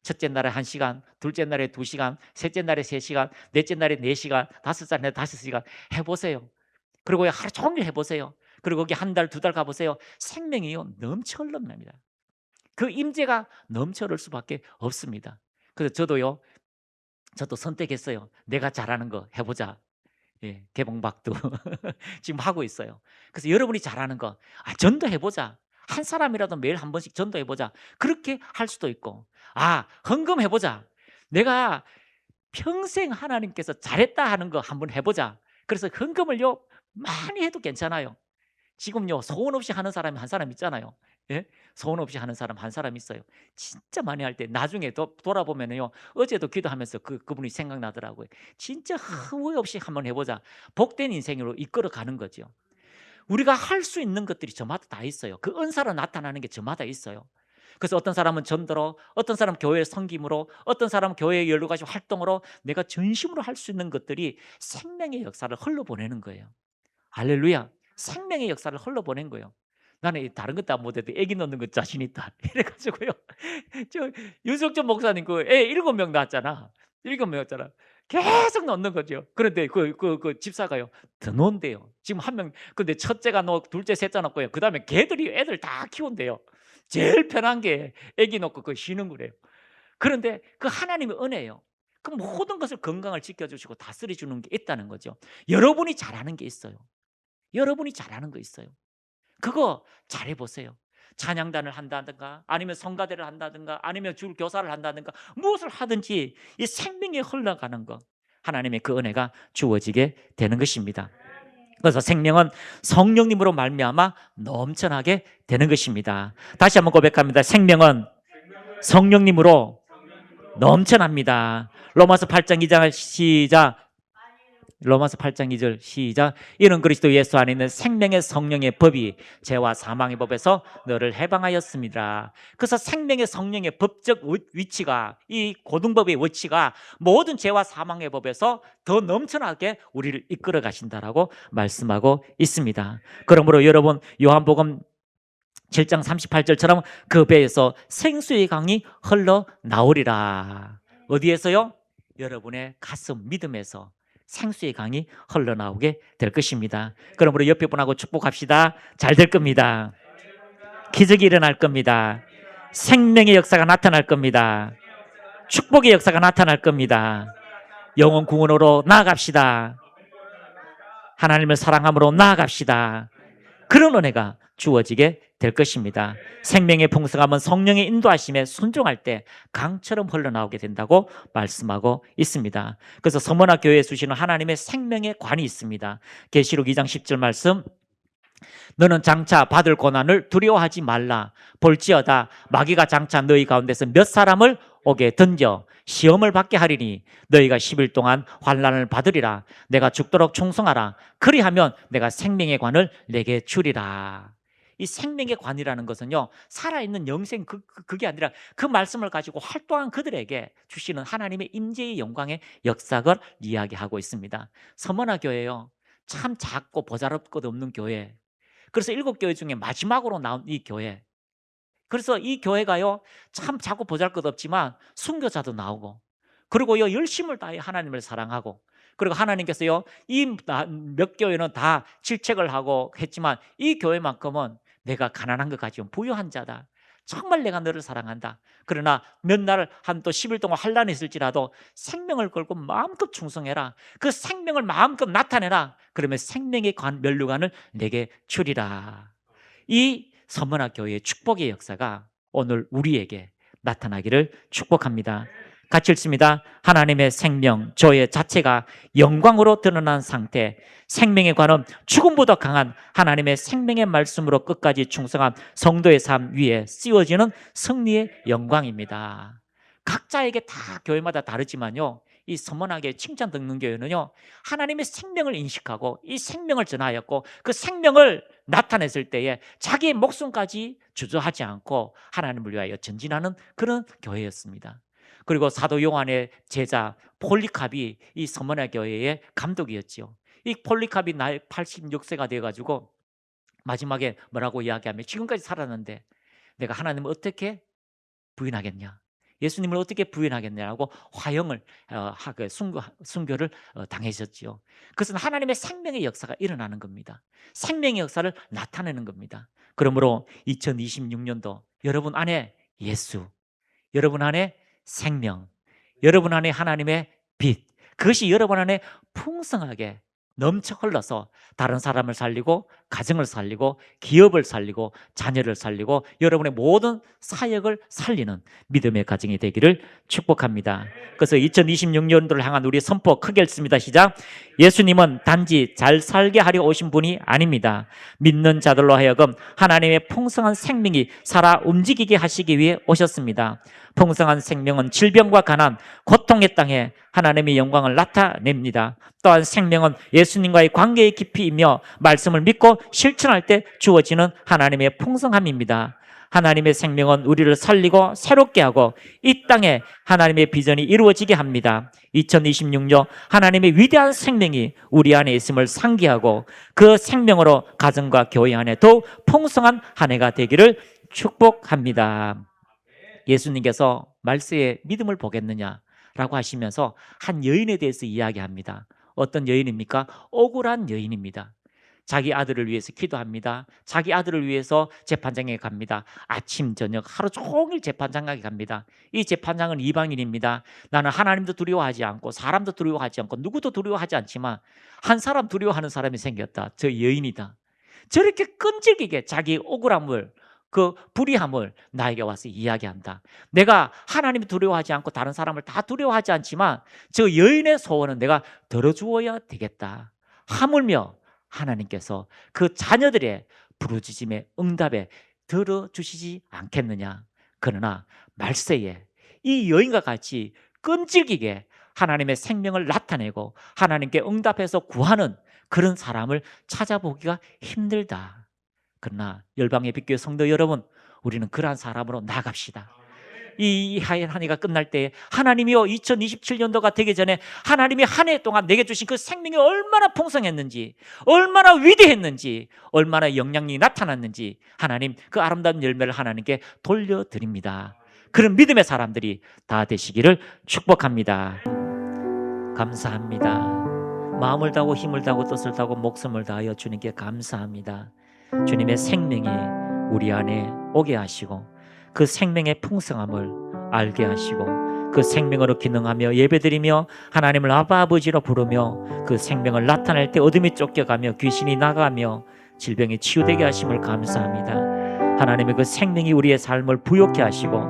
첫째 날에 1시간, 둘째 날에 2시간, 셋째 날에 3시간, 넷째 날에 4시간, 다섯째 날에 5시간 해보세요. 그리고 하루 종일 해보세요. 그리고 거기 한 달, 2달 가보세요. 생명이요 넘쳐 흘러납니다. 그 임재가 넘쳐 흐를 수밖에 없습니다. 그래서 저도 선택했어요. 내가 잘하는 거 해보자. 예, 개봉박도 지금 하고 있어요. 그래서 여러분이 잘하는 거 전도해보자. 한 사람이라도 매일 한 번씩 전도해보자. 그렇게 할 수도 있고 헌금해보자. 내가 평생 하나님께서 잘했다 하는 거 한번 해보자. 그래서 헌금을요 많이 해도 괜찮아요. 지금요 소원 없이 하는 사람이 한 사람 있잖아요. 예? 소원 없이 하는 사람 한 사람 있어요. 진짜 많이 할 때 나중에 돌아보면요 어제도 기도하면서 그분이 생각나더라고요. 진짜 후회 없이 한번 해보자. 복된 인생으로 이끌어가는 거죠. 우리가 할 수 있는 것들이 저마다 다 있어요. 그 은사로 나타나는 게 저마다 있어요. 그래서 어떤 사람은 전도로, 어떤 사람은 교회 섬김으로, 어떤 사람은 교회의 여러 가지 활동으로 내가 전심으로 할 수 있는 것들이 생명의 역사를 흘러보내는 거예요. 할렐루야. 생명의 역사를 흘러보낸 거예요. 나는 다른 것도 안 못해도 애기 넣는 거 자신 있다. 이래가지고요. 저 윤석준 목사님 그 애 7명 낳았잖아. 7명 낳았잖아. 계속 넣는 거죠. 그런데 그 집사가요 더 놓은대요. 지금 한 명. 근데 첫째가 놓고 둘째, 셋째 놓고요. 그 다음에 걔들이 애들 다 키운대요. 제일 편한 게 애기 놓고 그 쉬는 거래요. 그런데 그 하나님의 은혜예요. 그 모든 것을 건강을 지켜주시고 다스려 주는 게 있다는 거죠. 여러분이 잘하는 게 있어요. 여러분이 잘하는 거 있어요. 그거 잘해보세요. 찬양단을 한다든가 아니면 성가대를 한다든가 아니면 줄 교사를 한다든가 무엇을 하든지 이 생명이 흘러가는 것 하나님의 그 은혜가 주어지게 되는 것입니다. 그래서 생명은 성령님으로 말미암아 넘쳐나게 되는 것입니다. 다시 한번 고백합니다. 생명은 성령님으로 넘쳐납니다. 로마서 8장 2장 시작. 로마서 8장 2절 시작. 이는 그리스도 예수 안에 있는 생명의 성령의 법이 죄와 사망의 법에서 너를 해방하였습니다. 그래서 생명의 성령의 법적 위치가 이 고등법의 위치가 모든 죄와 사망의 법에서 더 넘쳐나게 우리를 이끌어 가신다라고 말씀하고 있습니다. 그러므로 여러분 요한복음 7장 38절처럼 그 배에서 생수의 강이 흘러나오리라. 어디에서요? 여러분의 가슴 믿음에서 생수의 강이 흘러나오게 될 것입니다. 그러므로 옆에 분하고 축복합시다. 잘 될 겁니다. 기적이 일어날 겁니다. 생명의 역사가 나타날 겁니다. 축복의 역사가 나타날 겁니다. 영혼 구원으로 나아갑시다. 하나님을 사랑함으로 나아갑시다. 그런 은혜가 주어지게 될 것입니다. 생명의 풍성함은 성령의 인도하심에 순종할 때 강처럼 흘러나오게 된다고 말씀하고 있습니다. 그래서 서머나 교회에 주시는 하나님의 생명의 관이 있습니다. 계시록 2장 10절 말씀, 너는 장차 받을 고난을 두려워하지 말라. 볼지어다 마귀가 장차 너희 가운데서 몇 사람을 옥에 던져 시험을 받게 하리니 너희가 10일 동안 환난을 받으리라. 내가 죽도록 충성하라. 그리하면 내가 생명의 관을 내게 주리라. 이 생명의 관이라는 것은요 살아있는 영생 그게 아니라 그 말씀을 가지고 활동한 그들에게 주시는 하나님의 임재의 영광의 역사를 이야기하고 있습니다. 서머나 교회요 참 작고 보잘것도 없는 교회. 그래서 7교회 중에 마지막으로 나온 이 교회. 그래서 이 교회가요 참 작고 보잘것없지만 순교자도 나오고 그리고요 열심을 다해 하나님을 사랑하고 그리고 하나님께서요 이 몇 교회는 다 질책을 하고 했지만 이 교회만큼은 내가 가난한 것 가지고 부유한 자다. 정말 내가 너를 사랑한다. 그러나 몇 날 한 또 10일 동안 환난이 있을지라도 생명을 걸고 마음껏 충성해라. 그 생명을 마음껏 나타내라. 그러면 생명의 면류관을 내게 주리라. 이 서머나 교회의 축복의 역사가 오늘 우리에게 나타나기를 축복합니다. 같이 읽습니다. 하나님의 생명, 저의 자체가 영광으로 드러난 상태, 생명의 관은 죽음보다 강한 하나님의 생명의 말씀으로 끝까지 충성한 성도의 삶 위에 씌워지는 승리의 영광입니다. 각자에게 다 교회마다 다르지만요, 이 서문학의 칭찬 듣는 교회는요, 하나님의 생명을 인식하고 이 생명을 전하였고 그 생명을 나타냈을 때에 자기의 목숨까지 주저하지 않고 하나님을 위하여 전진하는 그런 교회였습니다. 그리고 사도 요한의 제자 폴리캅이 이 서문학 교회의 감독이었지요. 이 폴리캅이 나이 86세가 되어가지고 마지막에 뭐라고 이야기하면, 지금까지 살았는데 내가 하나님을 어떻게 부인하겠냐, 예수님을 어떻게 부인하겠냐라고 화형을 순교를 당하셨지요. 그것은 하나님의 생명의 역사가 일어나는 겁니다. 생명의 역사를 나타내는 겁니다. 그러므로 2026년도 여러분 안에 예수, 여러분 안에 생명, 여러분 안에 하나님의 빛, 그것이 여러분 안에 풍성하게 넘쳐 흘러서 다른 사람을 살리고 가정을 살리고 기업을 살리고 자녀를 살리고 여러분의 모든 사역을 살리는 믿음의 가정이 되기를 축복합니다. 그래서 2026년도를 향한 우리 선포 크게 읽습니다. 시작. 예수님은 단지 잘 살게 하려 오신 분이 아닙니다. 믿는 자들로 하여금 하나님의 풍성한 생명이 살아 움직이게 하시기 위해 오셨습니다. 풍성한 생명은 질병과 가난, 고통의 땅에 하나님의 영광을 나타냅니다. 또한 생명은 예수님과의 관계의 깊이이며 말씀을 믿고 실천할 때 주어지는 하나님의 풍성함입니다. 하나님의 생명은 우리를 살리고 새롭게 하고 이 땅에 하나님의 비전이 이루어지게 합니다. 2026년 하나님의 위대한 생명이 우리 안에 있음을 상기하고 그 생명으로 가정과 교회 안에 더욱 풍성한 한 해가 되기를 축복합니다. 예수님께서 말세에 믿음을 보겠느냐라고 하시면서 한 여인에 대해서 이야기합니다. 어떤 여인입니까? 억울한 여인입니다. 자기 아들을 위해서 기도합니다. 자기 아들을 위해서 재판장에 갑니다. 아침 저녁 하루 종일 재판장에 갑니다. 이 재판장은 이방인입니다. 나는 하나님도 두려워하지 않고 사람도 두려워하지 않고 누구도 두려워하지 않지만 한 사람 두려워하는 사람이 생겼다. 저 여인이다. 저렇게 끈질기게 자기 억울함을, 그 불의함을 나에게 와서 이야기한다. 내가 하나님을 두려워하지 않고 다른 사람을 다 두려워하지 않지만 저 여인의 소원은 내가 들어주어야 되겠다. 하물며 하나님께서 그 자녀들의 부르짖음의 응답에 들어주시지 않겠느냐. 그러나 말세에 이 여인과 같이 끈질기게 하나님의 생명을 나타내고 하나님께 응답해서 구하는 그런 사람을 찾아보기가 힘들다. 그러나 열방의 빛교회 성도 여러분, 우리는 그러한 사람으로 나갑시다. 이 한 해가 끝날 때 하나님이요, 2027년도가 되기 전에 하나님이 한 해 동안 내게 주신 그 생명이 얼마나 풍성했는지, 얼마나 위대했는지, 얼마나 영향력이 나타났는지 하나님 그 아름다운 열매를 하나님께 돌려드립니다. 그런 믿음의 사람들이 다 되시기를 축복합니다. 감사합니다. 마음을 다하고 힘을 다하고 뜻을 다하고 목숨을 다하여 주님께 감사합니다. 주님의 생명이 우리 안에 오게 하시고 그 생명의 풍성함을 알게 하시고 그 생명으로 기능하며 예배드리며 하나님을 아바 아버지로 부르며 그 생명을 나타낼 때 어둠이 쫓겨가며 귀신이 나가며 질병이 치유되게 하심을 감사합니다. 하나님의 그 생명이 우리의 삶을 부욕케 하시고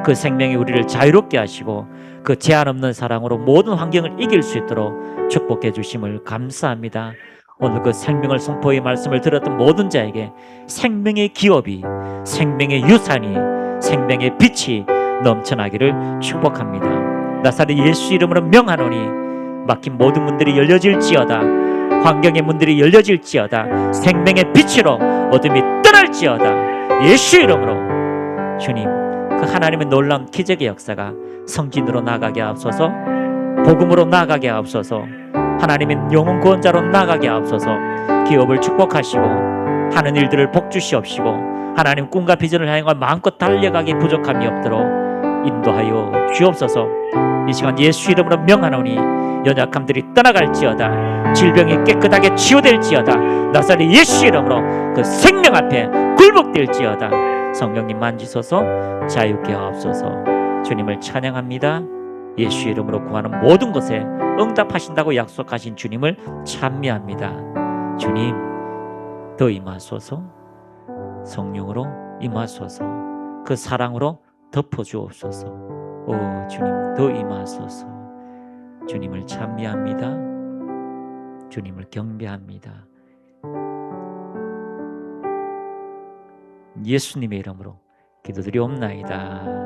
그 생명이 우리를 자유롭게 하시고 그 제한 없는 사랑으로 모든 환경을 이길 수 있도록 축복해 주심을 감사합니다. 오늘 그 생명을 선포의 말씀을 들었던 모든 자에게 생명의 기업이, 생명의 유산이, 생명의 빛이 넘쳐나기를 축복합니다. 나사렛 예수 이름으로 명하노니 막힌 모든 문들이 열려질지어다. 환경의 문들이 열려질지어다. 생명의 빛으로 어둠이 떠날지어다. 예수 이름으로 주님, 그 하나님의 놀라운 기적의 역사가 성진으로 나가게 하옵소서, 복음으로 나가게 하옵소서, 하나님의 영혼 구원자로 나가게 하옵소서. 기업을 축복하시고 하는 일들을 복주시옵시고 하나님 꿈과 비전을 향해 마음껏 달려가기 부족함이 없도록 인도하여 주옵소서. 이 시간 예수 이름으로 명하노니 연약함들이 떠나갈지어다. 질병이 깨끗하게 치유될지어다. 나사렛 예수 이름으로 그 생명 앞에 굴복될지어다. 성령님 만지소서, 자유케 하옵소서. 주님을 찬양합니다. 예수 이름으로 구하는 모든 것에 응답하신다고 약속하신 주님을 찬미합니다. 주님 더 임하소서, 성령으로 임하소서, 그 사랑으로 덮어주옵소서. 오 주님 더 임하소서. 주님을 찬미합니다. 주님을 경배합니다. 예수님의 이름으로 기도드리옵나이다.